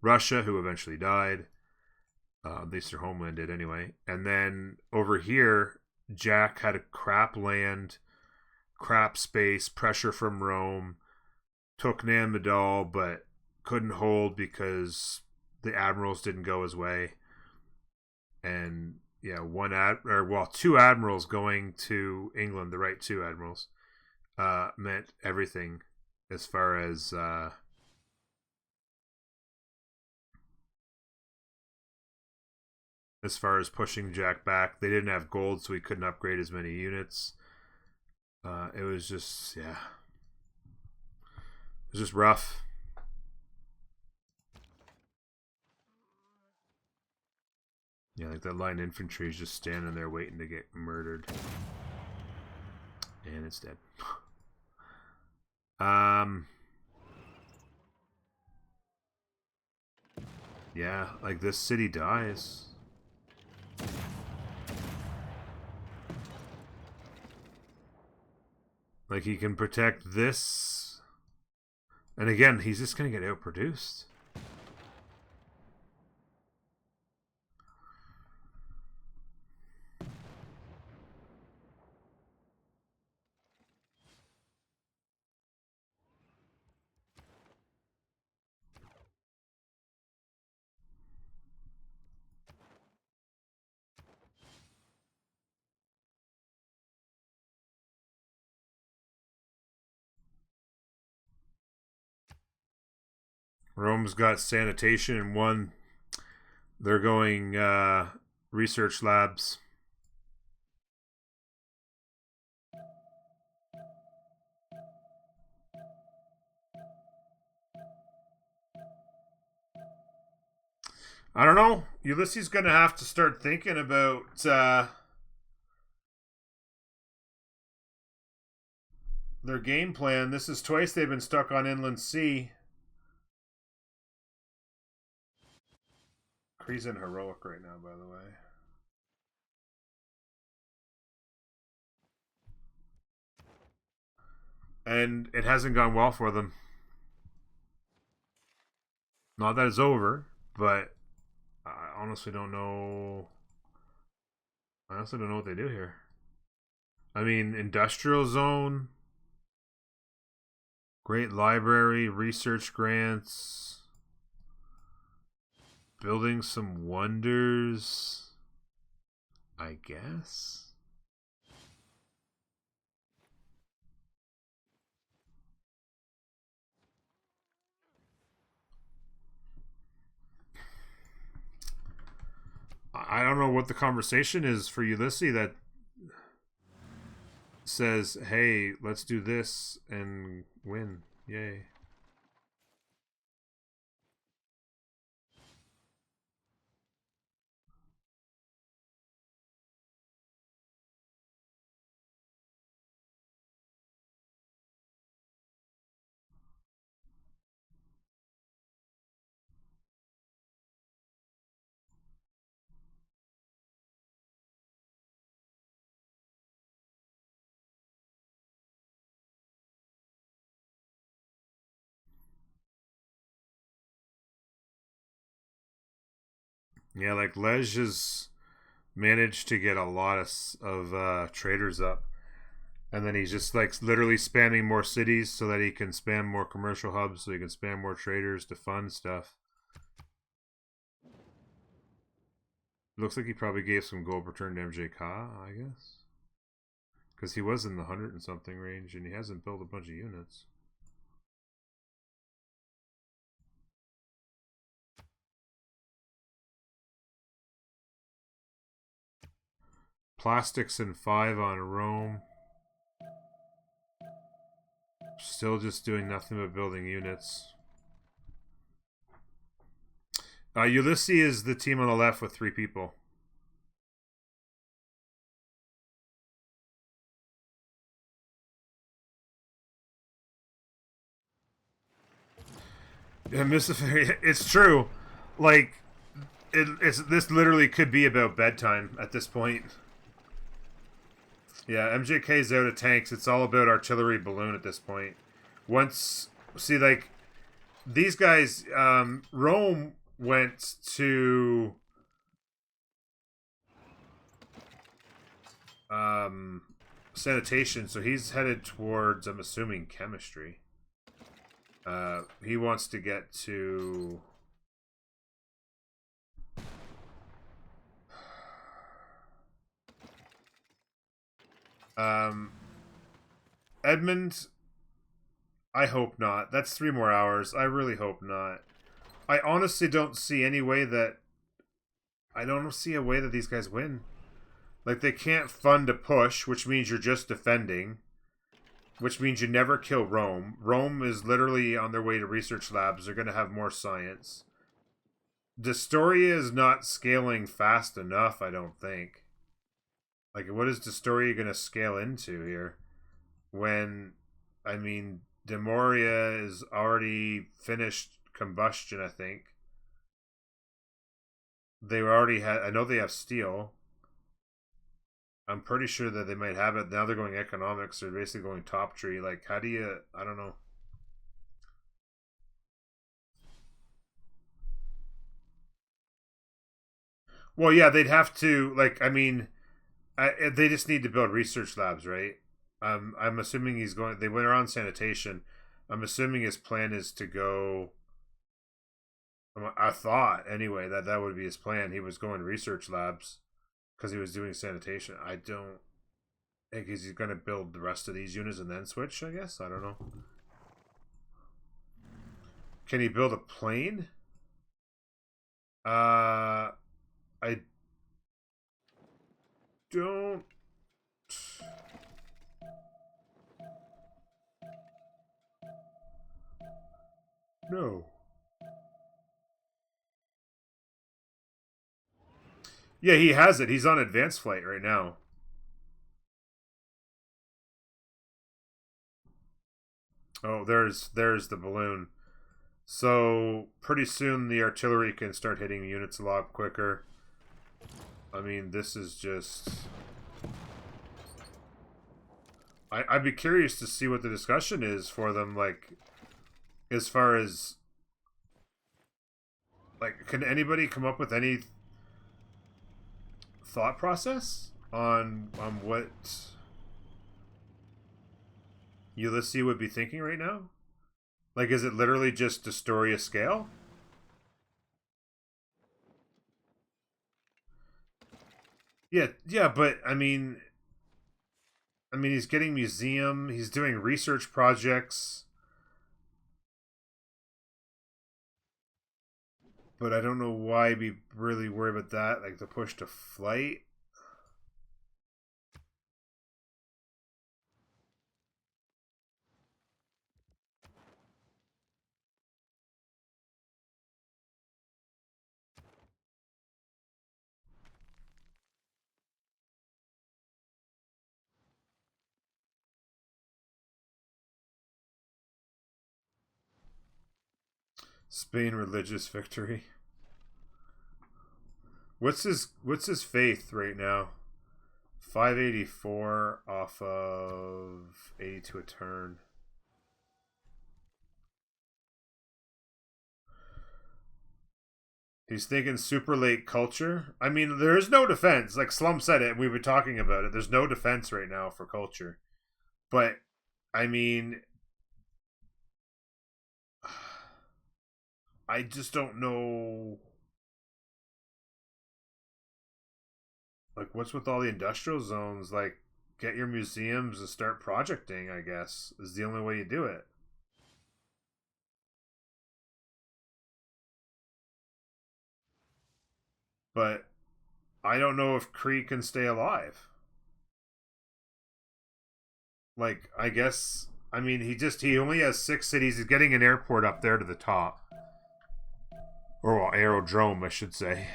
Russia, who eventually died. At least their homeland did anyway. And then over here, Jack had a crap land, crap space, pressure from Rome, took Naval, but couldn't hold because the admirals didn't go his way. And yeah, 2 admirals going to England, the right 2 admirals, meant everything as far as as far as pushing Jack back. They didn't have gold, so he couldn't upgrade as many units. It was just, yeah. It was just rough. Yeah, like that line infantry is just standing there waiting to get murdered. And it's dead. Yeah, like this city dies. Like he can protect this. And again, he's just going to get outproduced. Rome's got sanitation and one. They're going research labs. I don't know. Ulysses going to have to start thinking about their game plan. This is twice they've been stuck on inland sea. Kree's in heroic right now, by the way. And it hasn't gone well for them. Not that it's over, but I honestly don't know. I honestly don't know what they do here. I mean, industrial zone, great library, research grants, building some wonders, I guess. I don't know what the conversation is for Ulysse that says, hey, let's do this and win. Yay. Yeah, like Lej has managed to get a lot of traders up. And then he's just like literally spamming more cities so that he can spam more commercial hubs, so he can spam more traders to fund stuff. Looks like he probably gave some gold return to MJK, I guess. Because he was in the 100 and something range and he hasn't built a bunch of units. Plastics and 5 on Rome. Still just doing nothing but building units. Ulysse is the team on the left with 3 people. Yeah, it's true. Like, this literally could be about bedtime at this point. Yeah, MJK's out of tanks. It's all about artillery balloon at this point. Once, see, like, these guys, Rome went to sanitation, so he's headed towards, I'm assuming, chemistry. He wants to get to... Edmund, I hope not. That's 3 more hours. I really hope not. I honestly don't see any way that I don't see a way that these guys win. Like, they can't fund a push, which means you're just defending, which means you never kill Rome. Rome is literally on their way to research labs. They're going to have more science. Destoria is not scaling fast enough, I don't think. Like, what is Destoria going to scale into here? When, I mean, Demoria is already finished combustion, I think. They already had, I know they have steel. I'm pretty sure that they might have it. Now they're going economics. They're basically going top tree. Like, how do you, I don't know. Well, yeah, they'd have to, like, I mean, they just need to build research labs, right? I'm assuming he's going, they went around sanitation. I'm assuming his plan is to go, I thought, anyway, that that would be his plan. He was going to research labs because he was doing sanitation. I don't think he's going to build the rest of these units and then switch, I guess. I don't know. Can he build a plane? I don't. No. Yeah, he has it. He's on advanced flight right now. Oh, there's the balloon. So pretty soon the artillery can start hitting units a lot quicker. I mean, this is just. I'd be curious to see what the discussion is for them, like, as far as, like, can anybody come up with any thought process on what Ulysse would be thinking right now? Like, is it literally just Astoria scale? Yeah, yeah, but I mean, he's getting museum. He's doing research projects. But I don't know why be really worried about that. Like the push to flight. Spain religious victory. What's his faith right now? 584 off of 82 a turn. He's thinking super late culture. I mean, there is no defense. Like Slum said it, and we were talking about it. There's no defense right now for culture. But I mean, I just don't know. Like, what's with all the industrial zones? Like, get your museums and start projecting, I guess, is the only way you do it. But I don't know if Cree can stay alive. Like, I guess, I mean, he only has 6 cities. He's getting an airport up there to the top. Or, well, aerodrome, I should say.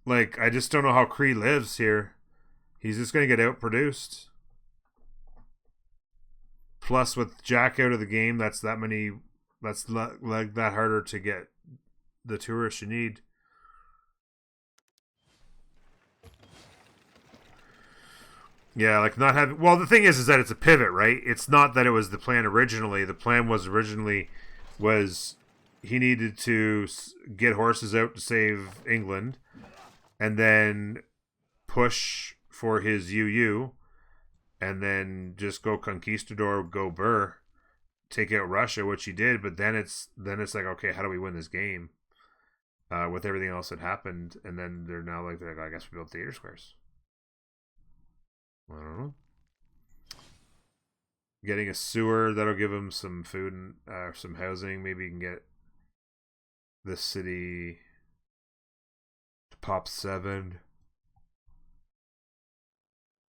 Like, I just don't know how Cree lives here. He's just going to get outproduced. Plus, with Jack out of the game, that's that many. That's like that harder to get the tourists you need. Yeah, like not having. Well, the thing is that it's a pivot, right? It's not that it was the plan originally. The plan was originally was he needed to get horses out to save England, and then push for his UU, and then just go conquistador, go Burr, take out Russia, which he did. But then it's like, okay, how do we win this game? With everything else that happened, and then they're like, I guess we build theater squares. I don't know. Getting a sewer that'll give him some food and some housing. Maybe you can get this city to pop 7.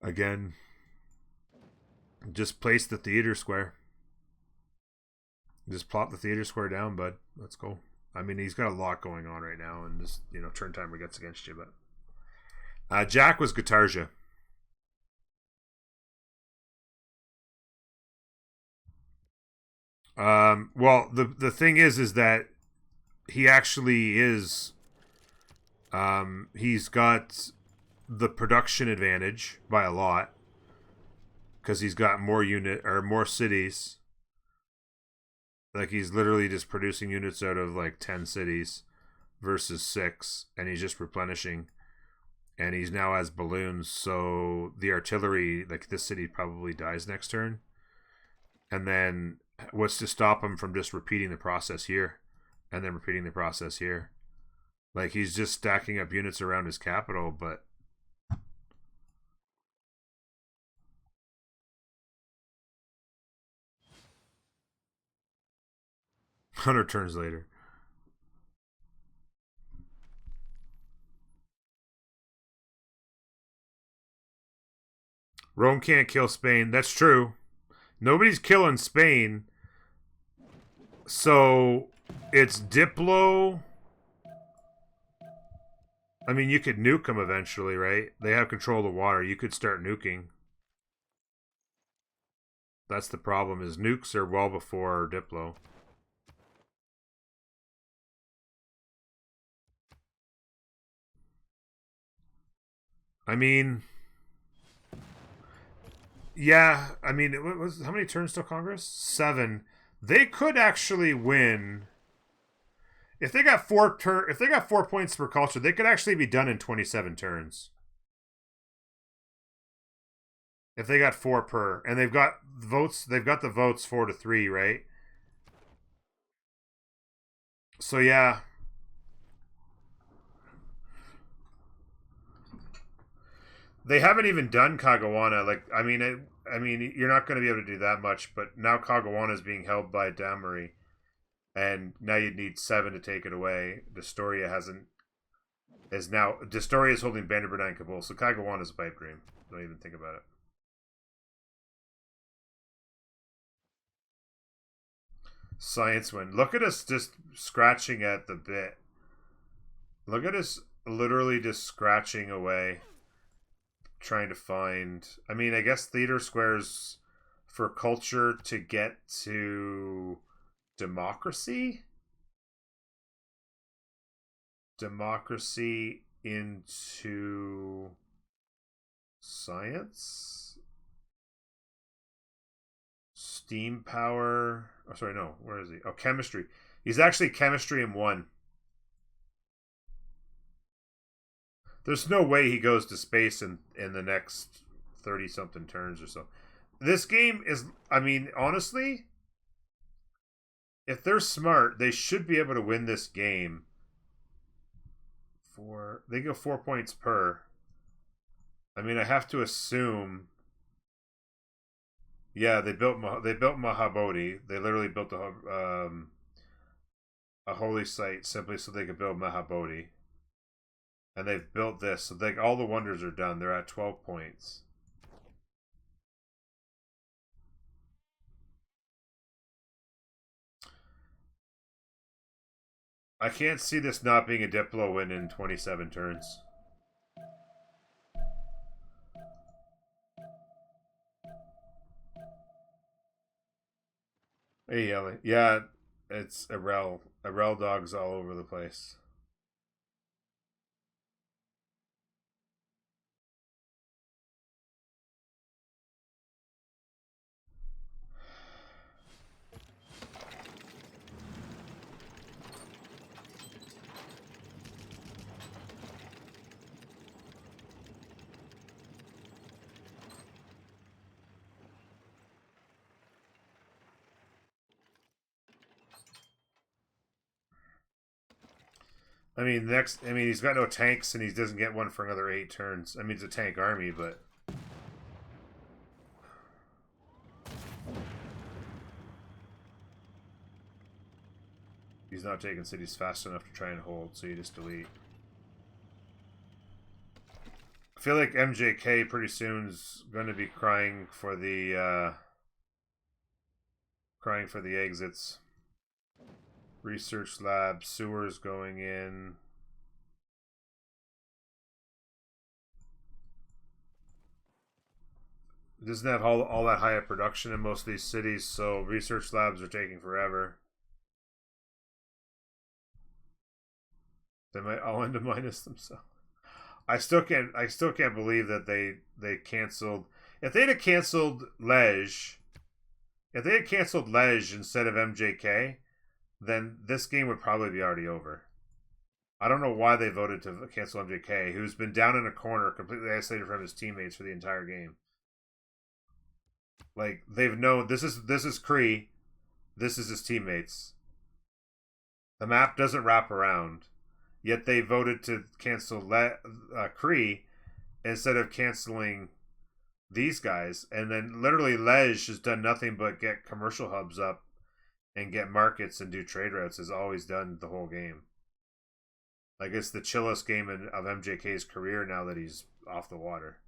Again, just place the theater square. Just plop the theater square down, bud. Let's go. I mean, he's got a lot going on right now, and just, you know, turn timer gets against you. But Jack was Guitarja. Well, the thing is that he actually is. He's got the production advantage by a lot because he's got more more cities. Like, he's literally just producing units out of like 10 cities versus 6, and he's just replenishing. And he's now has balloons, so the artillery, like, this city probably dies next turn. And then what's to stop him from just repeating the process here and then repeating the process here? Like, he's just stacking up units around his capital, but 100 turns later. Rome can't kill Spain. That's true. Nobody's killing Spain. So it's Diplo. I mean, you could nuke them eventually, right? They have control of the water. You could start nuking. That's the problem, is nukes are well before Diplo. I mean, yeah. I mean, it was how many turns till Congress? 7. They could actually win if they got 4 if they got 4 points per culture. They could actually be done in 27 turns if they got 4 per, and they've got votes. They've got the votes 4-3, right? So yeah. They haven't even done Kagawana. Like, I mean, you're not going to be able to do that much. But now Kagawana is being held by Damari, and now you'd need 7 to take it away. Destoria hasn't. Is now Destoria is holding Bandar Kabul, so Kagawana is a pipe dream. Don't even think about it. Science win. Look at us just scratching at the bit. Look at us literally just scratching away, trying to find. I mean, I guess theater squares for culture to get to democracy into science, steam power. Oh, sorry, no. Where is he? Oh, chemistry. He's actually chemistry in 1. There's no way he goes to space in the next 30 something turns or so. This game is, I mean, honestly, if they're smart, they should be able to win this game. They go 4 points per. I mean, I have to assume. Yeah, they built Mahabodhi. They literally built a holy site simply so they could build Mahabodhi. And they've built this, so all the wonders are done. They're at 12 points. I can't see this not being a Diplo win in 27 turns. Hey, Ellie. Yeah, it's Arel. Arel dogs all over the place. I mean, he's got no tanks, and he doesn't get one for another 8 turns. I mean, it's a tank army, but He's not taking cities fast enough to try and hold, so you just delete. I feel like MJK pretty soon's going to be crying for the exits. Research lab, sewers going in. It doesn't have all that high of production in most of these cities, so research labs are taking forever. They might all end to minus themselves. I still can't believe that they canceled. If they'd have canceled Lej, instead of MJK, then this game would probably be already over. I don't know why they voted to cancel MJK, who's been down in a corner, completely isolated from his teammates for the entire game. Like, they've known this is Kree, this is his teammates. The map doesn't wrap around, yet they voted to cancel Kree instead of canceling these guys. And then literally Lej has done nothing but get commercial hubs up and get markets and do trade routes, has always done the whole game. Like, it's the chillest game of MJK's career now that he's off the water.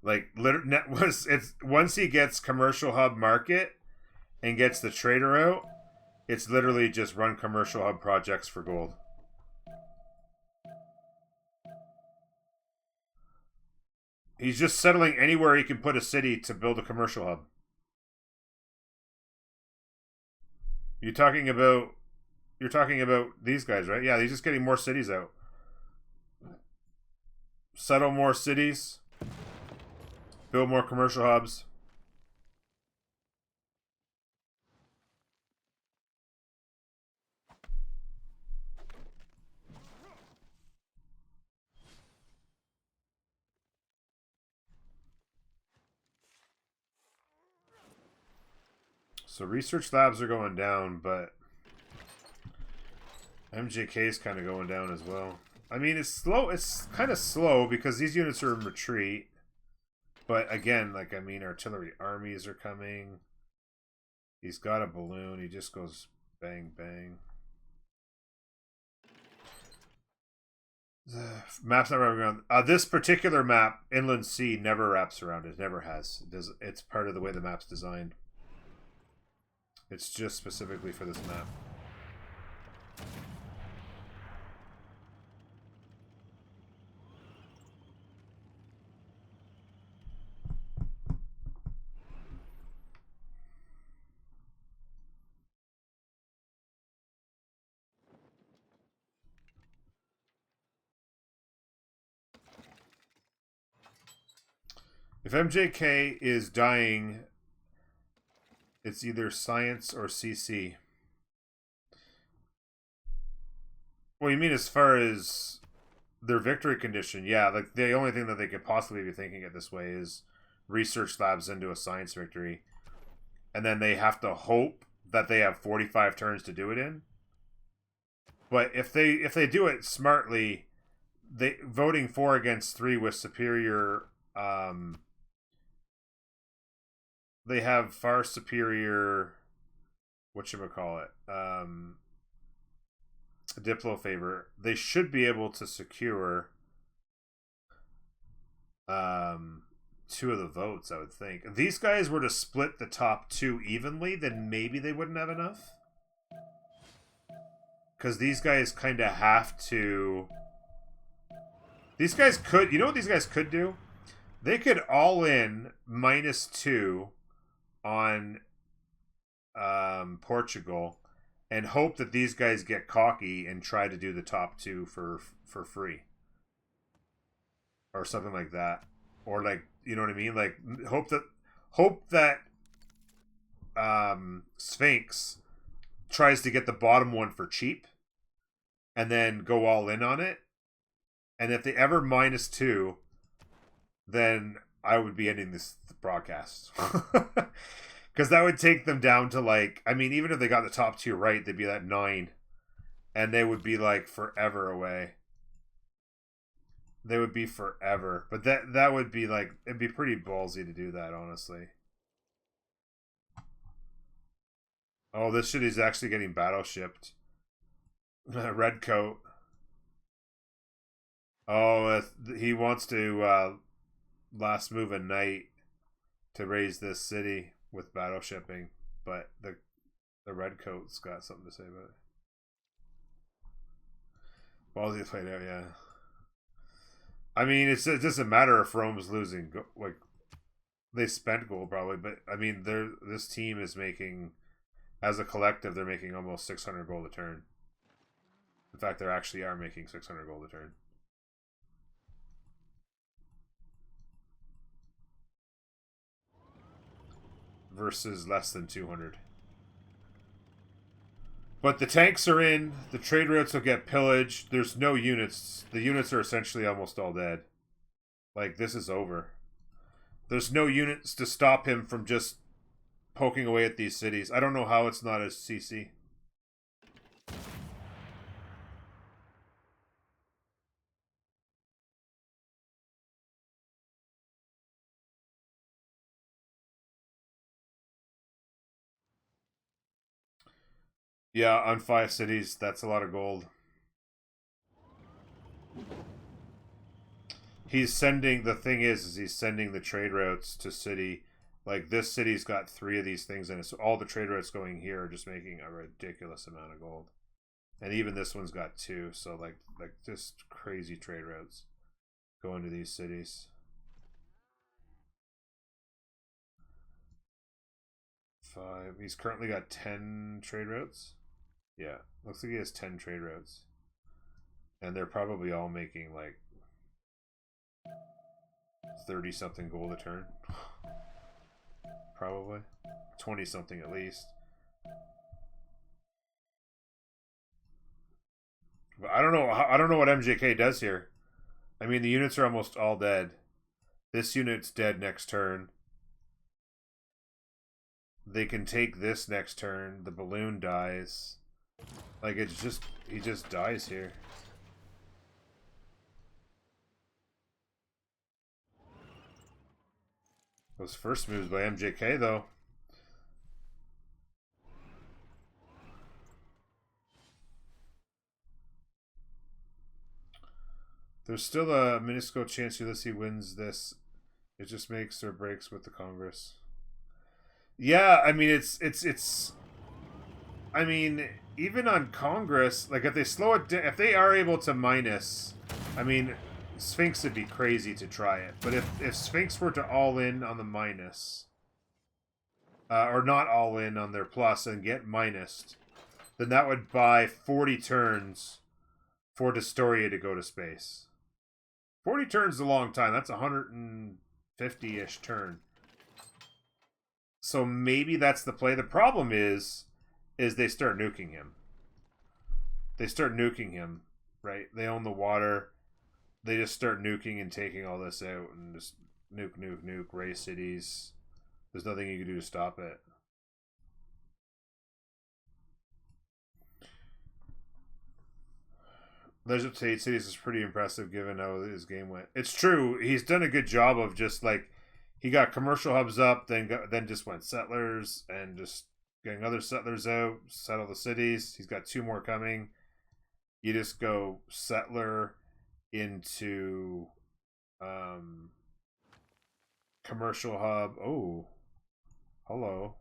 Like, once he gets commercial hub market and gets the trader out, it's literally just run commercial hub projects for gold. He's just settling anywhere he can put a city to build a commercial hub. You're talking about these guys, right? Yeah, he's just getting more cities out. Settle more cities. Build more commercial hubs. So research labs are going down, but MJK is kind of going down as well. I mean, it's slow. It's kind of slow because these units are in retreat. But again, like, I mean, artillery armies are coming. He's got a balloon. He just goes bang, bang. The map's not wrapping around. This particular map, Inland Sea, never wraps around. It never has. It's part of the way the map's designed. It's just specifically for this map. If MJK is dying, it's either science or CC. Well, you mean as far as their victory condition? Yeah, like the only thing that they could possibly be thinking it this way is research labs into a science victory. And then they have to hope that they have 45 turns to do it in. But if they do it smartly, they voting 4 against 3 with superior they have far superior whatchamacallit, Diplo favor. They should be able to secure 2 of the votes, I would think. If these guys were to split the top 2 evenly, then maybe they wouldn't have enough. Because these guys kind of have to... These guys could... You know what these guys could do? They could all in -2 on Portugal and hope that these guys get cocky and try to do the top 2 for free. Or something like that. Or, like, you know what I mean? Like, hope that Sphinx tries to get the bottom one for cheap and then go all in on it. And if they ever -2, then I would be ending this broadcast. Because that would take them down to, like, I mean, even if they got the top 2 right, they'd be at 9. And they would be, like, forever away. They would be forever. But that would be like, it'd be pretty ballsy to do that, honestly. Oh, this shit is actually getting battleshipped. Red coat. Oh, he wants to last move a knight to raise this city with battleshipping, but the red coat's got something to say about it. Ballsy played out, yeah. I mean, it doesn't matter if Rome's losing. Like, they spent gold probably, but I mean, this team is making, as a collective, they're making almost 600 gold a turn. In fact, they actually are making 600 gold a turn. Versus less than 200. But the tanks are in. The trade routes will get pillaged. There's no units. The units are essentially almost all dead. Like, this is over. There's no units to stop him from just poking away at these cities. I don't know how it's not a CC. Yeah, on 5 cities, that's a lot of gold. He's sending, the thing is he's sending the trade routes to city. Like, this city's got 3 of these things in it, so all the trade routes going here are just making a ridiculous amount of gold. And even this one's got 2, so like just crazy trade routes going to these cities. 5. He's currently got 10 trade routes. Yeah, looks like he has 10 trade routes. And they're probably all making like 30 something gold a turn. Probably 20 something at least. But I don't know what MJK does here. I mean, the units are almost all dead. This unit's dead next turn. They can take this next turn. The balloon dies. Like, it's just, he just dies here. Those first moves by MJK, though. There's still a minuscule chance Ulysse wins this. It just makes or breaks with the Congress. Yeah, I mean, it's I mean, even on Congress, like, if they slow it down, if they are able to minus, I mean, Sphinx would be crazy to try it. But if Sphinx were to all in on the minus, or not all in on their plus and get minused, then that would buy 40 turns for Destoria to go to space. 40 turns is a long time. That's 150-ish turn. So maybe that's the play. The problem is they start nuking him. They start nuking him, right? They own the water. They just start nuking and taking all this out and just nuke, raise cities. There's nothing you can do to stop it. Legend of 8 cities is pretty impressive given how his game went. It's true. He's done a good job of just, like, he got commercial hubs up, then just went settlers and just getting other settlers out, settle the cities. He's got 2 more coming. You just go settler into commercial hub. Oh, hello.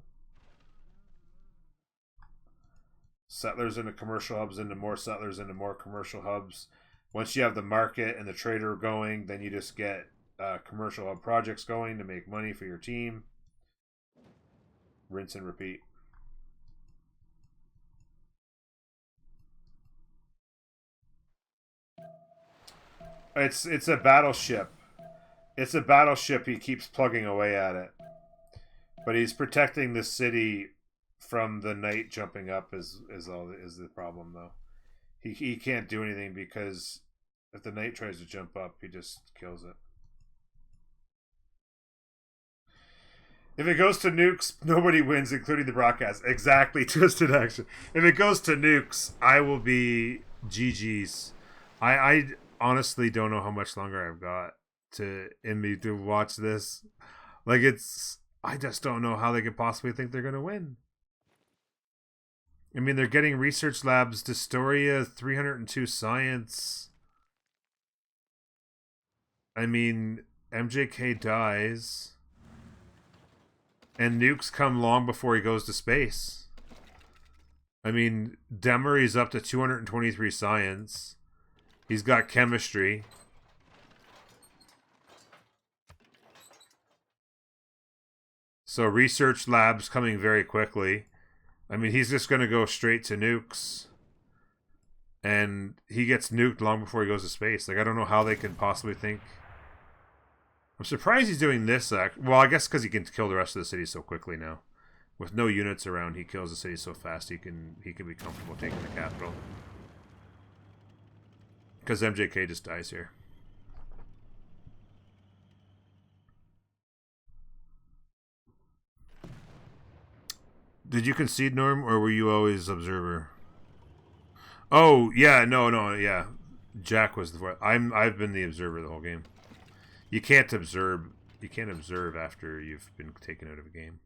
Settlers into commercial hubs, into more settlers, into more commercial hubs. Once you have the market and the trader going, then you just get commercial hub projects going to make money for your team. Rinse and repeat. It's a battleship. It's a battleship. He keeps plugging away at it, but he's protecting the city from the knight jumping up. Is the problem though? He can't do anything because if the knight tries to jump up, he just kills it. If it goes to nukes, nobody wins, including the broadcast. Exactly, twisted action. If it goes to nukes, I will be GG's. I honestly don't know how much longer I've got in me to watch this. Like, I just don't know how they could possibly think they're going to win. I mean, they're getting research labs, Dystoria, 302 science. I mean, MJK dies. And nukes come long before he goes to space. I mean, Demery's up to 223 science. He's got chemistry. So research labs coming very quickly. I mean, he's just going to go straight to nukes. And he gets nuked long before he goes to space. Like, I don't know how they can possibly think. I'm surprised he's doing this. Well, I guess because he can kill the rest of the city so quickly now. With no units around, he kills the city so fast he can be comfortable taking the capital. Because MJK just dies here. Did you concede, Norm, or were you always observer? Oh yeah, no, yeah. Jack was the. I've been the observer the whole game. You can't observe. You can't observe after you've been taken out of a game.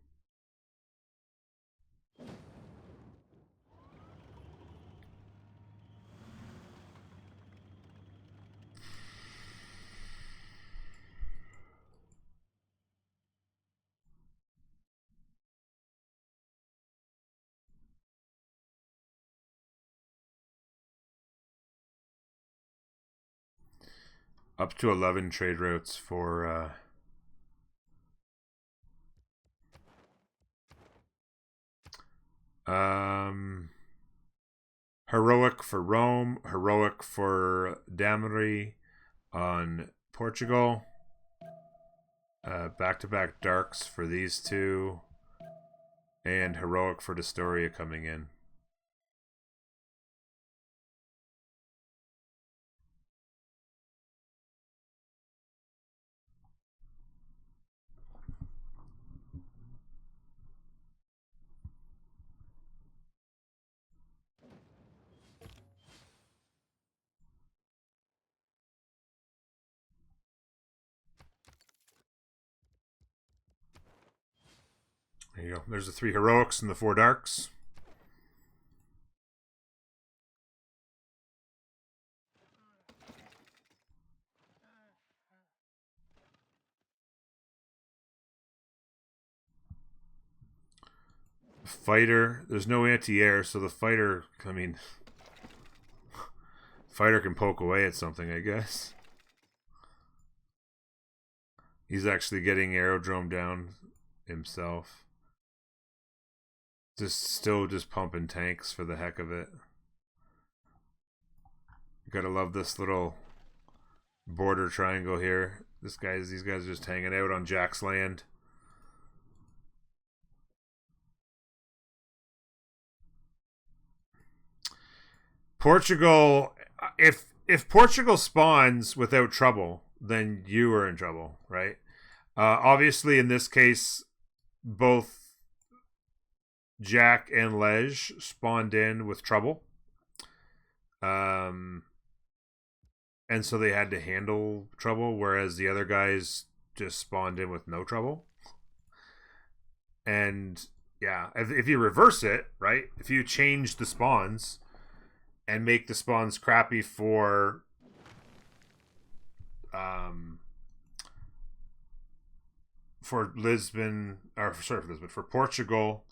Up to 11 trade routes for heroic for Rome, heroic for Damery on Portugal. Back-to-back darks for these two. And heroic for Dystoria coming in. There you go. There's the 3 heroics and the 4 darks. Fighter. There's no anti-air, so the fighter, I mean, fighter can poke away at something, I guess. He's actually getting aerodrome down himself. Still just pumping tanks for the heck of it. Gotta love this little border triangle here. These guys are just hanging out on Jack's land. Portugal, if Portugal spawns without trouble, then you are in trouble, right? Obviously, in this case, both Jack and Lej spawned in with trouble. And so they had to handle trouble, whereas the other guys just spawned in with no trouble. And yeah, if you reverse it, right? If you change the spawns and make the spawns crappy for Lisbon, or sorry, for Lisbon, for Portugal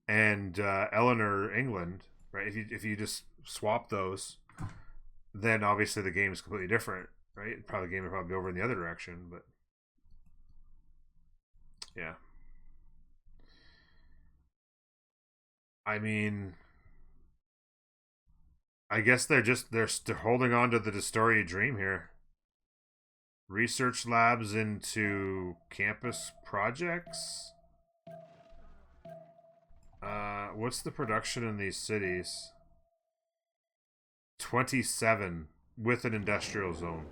and Eleanor, England, right? If you just swap those, then obviously the game is completely different, right? Probably the game would probably be over in the other direction, but yeah. I mean, I guess they're holding on to the Dystoria dream here. Research labs into campus projects. What's the production in these cities? 27 with an industrial zone.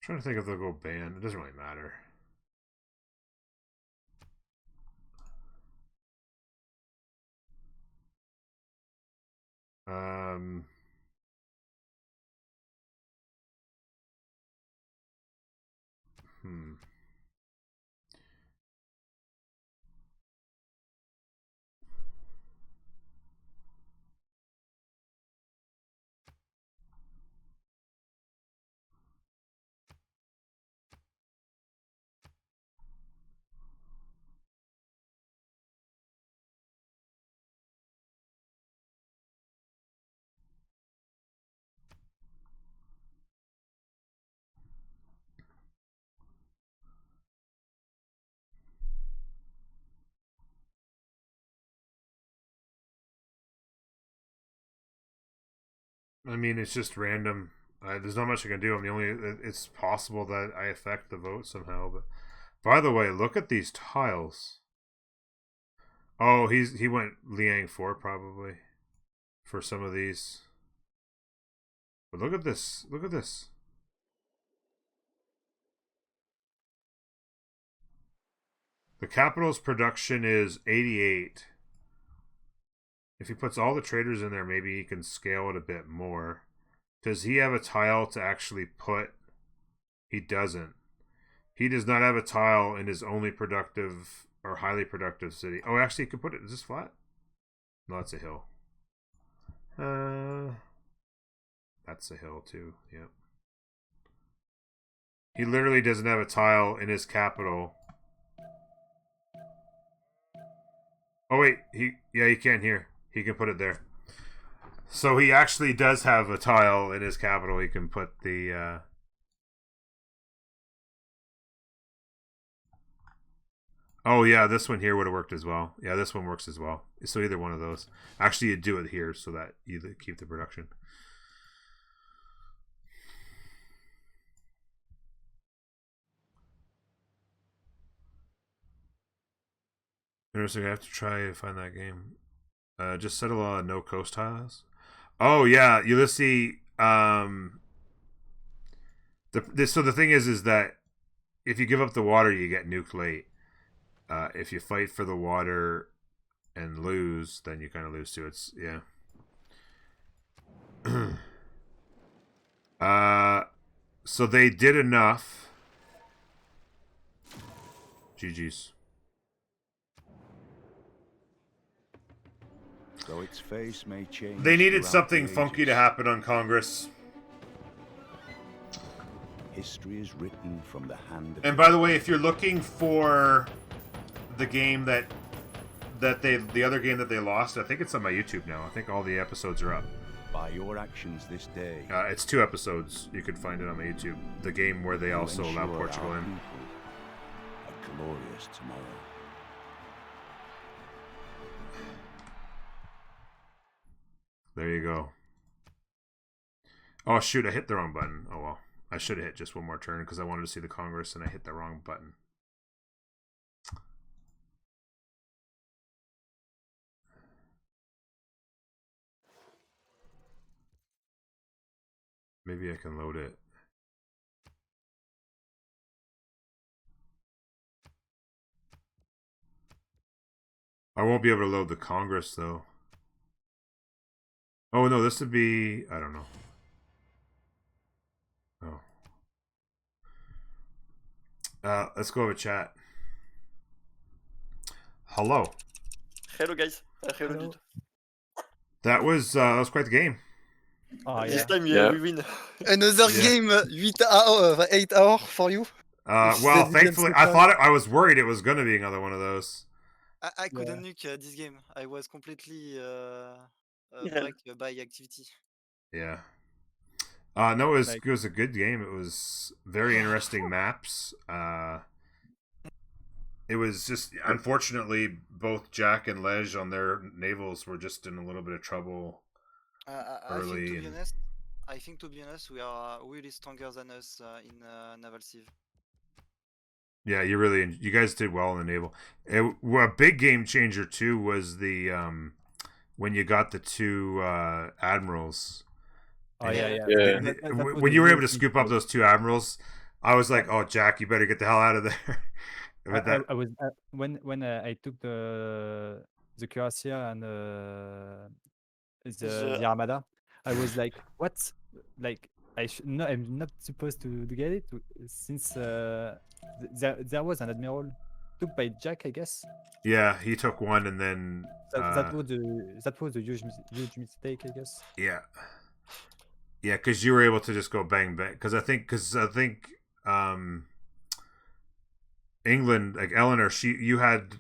trying to think if they'll go ban. It doesn't really matter. Hmm. I mean, it's just random. There's not much I can do. It's possible that I affect the vote somehow. But by the way, look at these tiles. Oh, he went Liang 4 probably for some of these. But look at this. Look at this. The capital's production is 88. If he puts all the traders in there, maybe he can scale it a bit more. Does he have a tile to actually put? He doesn't. He does not have a tile in his only productive or highly productive city. Oh, actually, he could put it. Is this flat? No, that's a hill. That's a hill too. Yep. He literally doesn't have a tile in his capital. Oh wait, he can here. He can put it there. So he actually does have a tile in his capital. He can put the. Oh yeah, this one here would have worked as well. Yeah, this one works as well. So either one of those. Actually, you do it here so that you keep the production. Interesting. I have to try and find that game. Just settle on no coast tiles. Oh yeah, Ulysse. So the thing is that if you give up the water, you get nuked late. If you fight for the water and lose, then you kind of lose too. It's yeah. So they did enough. GG's. Though its face may change, they needed something funky to happen on Congress. History is written from the hand of. And by the way, if you're looking for the game the other game that they lost, I think it's on my YouTube now. I think all the episodes are up. By your actions this day, it's 2 episodes. You could find it on my YouTube. The game where they also allow Portugal in. A glorious tomorrow. There you go. Oh shoot, I hit the wrong button. Oh well. I should have hit just one more turn because I wanted to see the Congress and I hit the wrong button. Maybe I can load it. I won't be able to load the Congress though. Oh no, this would be, I don't know. Oh. Let's go over chat. Hello. Hello guys. Hello dude. That was quite the game. This time we win. Another game 8 hours for you. Well, thankfully, I was worried it was going to be another one of those. I couldn't nuke this game. I was completely wrecked by activity. Yeah. No, it was a good game. It was very interesting maps. It was just, unfortunately, both Jack and Lej on their navals were just in a little bit of trouble early. I think to be honest, we are really stronger than us in Naval Civ. Yeah, you guys did well in the naval. A big game changer too was the when you got the 2 admirals. Oh yeah. When you were able to scoop up those 2 admirals, I was like, oh, Jack, you better get the hell out of there. But I was when I took the cuirassier and the armada, I was like, what? Like no, I'm not supposed to get it since there was an admiral took by Jack, I guess. yeah, he took one, and then that was a huge mistake, I guess. Yeah, because you were able to just go bang bang. Because I think England, like Eleanor, you had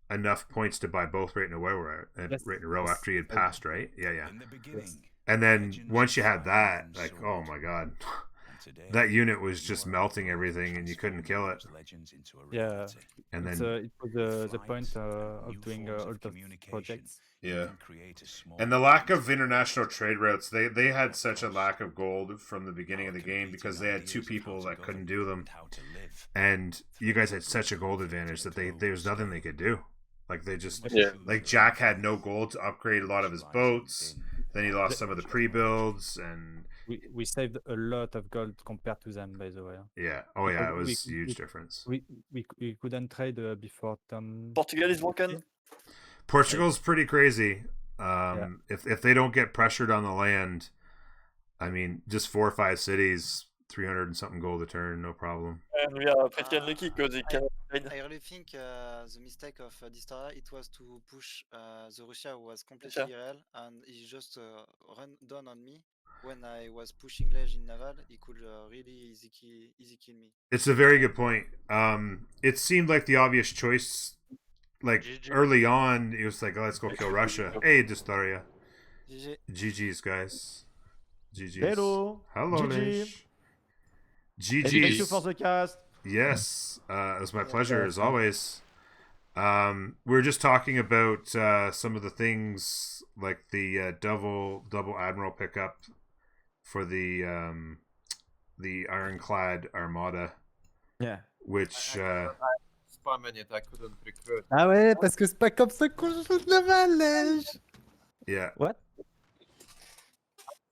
enough points to buy both right in a row, after you had passed, right? Yeah. In the beginning, And then once you had that, like, oh my god, that unit was just melting everything, and you couldn't kill it. Yeah, and then it was the point of doing all of projects. Yeah, and the lack of international trade routes, they had such a lack of gold from the beginning of the game because they had 2 people that couldn't do them, and you guys had such a gold advantage that there was nothing they could do. Like they just like Jack had no gold to upgrade a lot of his boats. Then he lost some of the pre-builds, and we saved a lot of gold compared to them, by the way. Yeah. Oh yeah, it was a huge difference. We couldn't trade before Portugal is broken. Portugal's pretty crazy. If they don't get pressured on the land, I mean, just 4 or 5 cities, 300 and something gold a turn, no problem. And we are pretty unlucky because they cannot trade. I really think the mistake of Distara, it was to push the Russia who was completely irreal, and he just run down on me. When I was pushing Ledge in Naval, he could really easy kill me. It's a very good point. It seemed like the obvious choice. Like early on, it was like, oh, let's go kill Russia. Hey, Distaria. GG's, guys. GG's. Hello. Ledge. GG's. Thank you for the cast. Yes, it was my pleasure as always. We were just talking about some of the things like the double admiral pickup for the Ironclad Armada. Yeah. Which Spam it, I couldn't recruit. Ah ouais, parce que c'est pas comme ça qu'on joue de Naval. Yeah. What?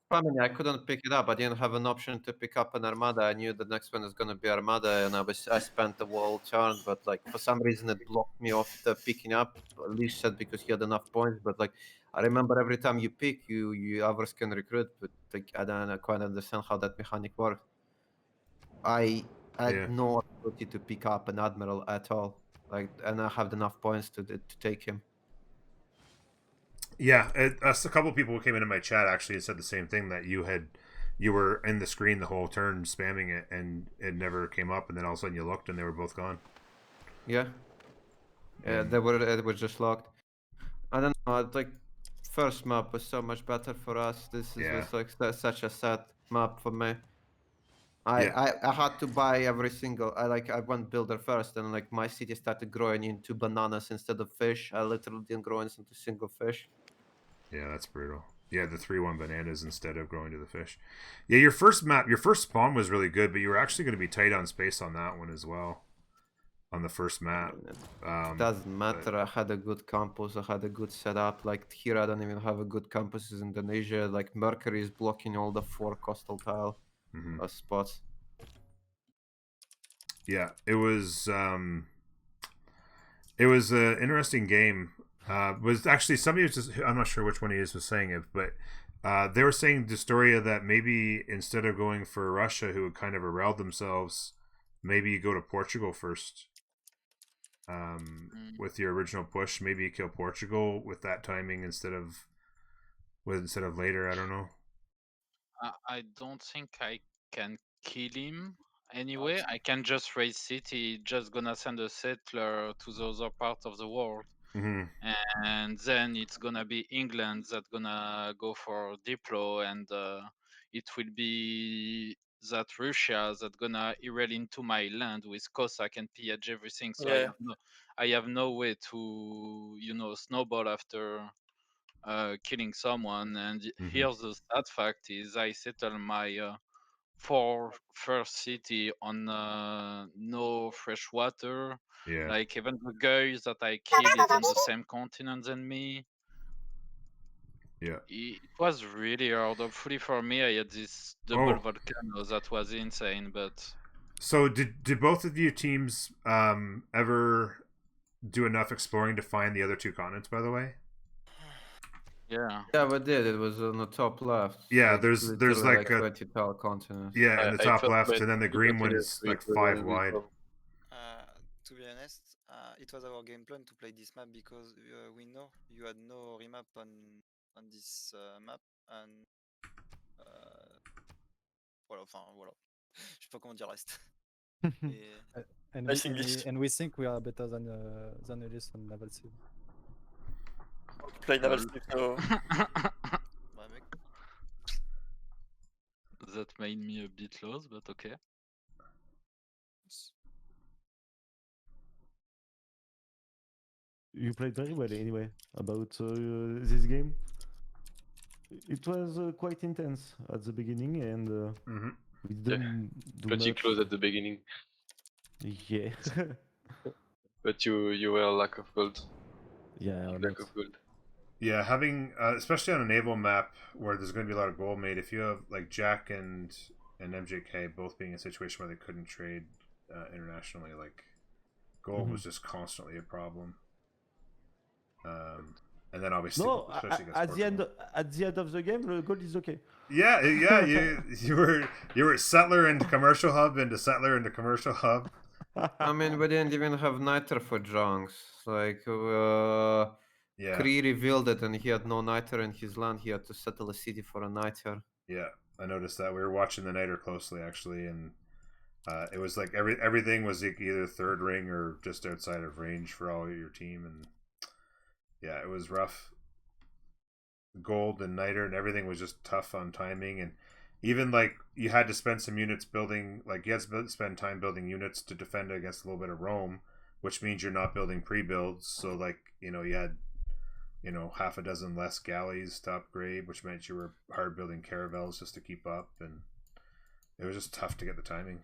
Spamming, I couldn't pick it up. I didn't have an option to pick up an Armada. I knew the next one was gonna be Armada, and I spent the whole turn, but like for some reason it blocked me off the picking up. Leash said because he had enough points, but like I remember every time you pick, you others can recruit, but like I don't quite understand how that mechanic works. I had no ability to pick up an admiral at all, like, and I have enough points to take him. Yeah, a couple of people who came into my chat actually said the same thing, that you were in the screen the whole turn spamming it, and it never came up, and then all of a sudden you looked and they were both gone. Yeah, it was just locked. I don't know. Like first map was so much better for us. This was like such a sad map for me. I had to buy every single. I went builder first, and like my city started growing into bananas instead of fish. I literally didn't grow into single fish. Yeah, that's brutal. Yeah, the 3-1 bananas instead of growing to the fish. Yeah, your first spawn was really good, but you were actually going to be tight on space on that one as well. On the first map. Doesn't matter. I had a good campus. I had a good setup. Like here, I don't even have a good campus in Indonesia. Like Mercury is blocking all the 4 coastal tile spots. Yeah, it was an interesting game. Was actually somebody was just, I'm not sure which one he was saying it, but they were saying Distoria that maybe instead of going for Russia, who had kind of arrelled themselves, maybe you go to Portugal first. With your original push, maybe you kill Portugal with that timing instead of later. I don't know. I don't think I can kill him anyway. I can just raise city, just gonna send a settler to the other part of the world. And then it's gonna be England that gonna go for Diplo, and it will be that Russia that gonna erode into my land with Cossack and pillage everything. So I have no way to snowball after killing someone. And here's the sad fact is I settle my 4 first city on no fresh water. Yeah. Like even the guys that I killed is on the same continent than me. Yeah. It was really hard. Hopefully for me, I had this double volcano that was insane, but So did both of you teams ever do enough exploring to find the other two continents, by the way? yeah. Yeah, we did. It was on the top left. Yeah, It's there's literally like a 20 tile continents. yeah in the top left, but and then the we green one continued is to like go 5 with wide. them. To be honest, it was our game plan to play this map because we know you had no remap on this map and voilà, enfin voilà. Je sais pas comment dire le reste. Et And Nice English. we think we are better than Ulysse on Naval Sea. Play Naval Strip, so ouais, mec. That made me a bit lost, but okay. You played very well anyway about this game. It was quite intense at the beginning, and we didn't do Pretty much. close at the beginning, Yeah. but you were lack of gold. Yeah, a Lack lot. of gold. Yeah, having especially on a naval map where there's going to be a lot of gold made. If you have like Jack and MJK both being in a situation where they couldn't trade internationally, like gold was just constantly a problem. And then obviously, No, especially against at the end Portugal. of the game, the gold is okay. Yeah, you were settler into commercial hub into settler into commercial hub. I mean, we didn't even have niter for junks. Like, Yeah, Kree revealed it, and he had no niter in his land. He had to settle a city for a niter. yeah, I noticed that. We were watching the niter closely actually, and it was like everything was like either third ring or just outside of range for all your team, and yeah, it was rough. Gold and niter and everything was just tough on timing, and even like you had to spend some units building, like you had to spend time building units to defend against a little bit of Rome, which means you're not building pre-builds. So like you had half a dozen less galleys to upgrade, which meant you were hard building caravels just to keep up, and it was just tough to get the timing.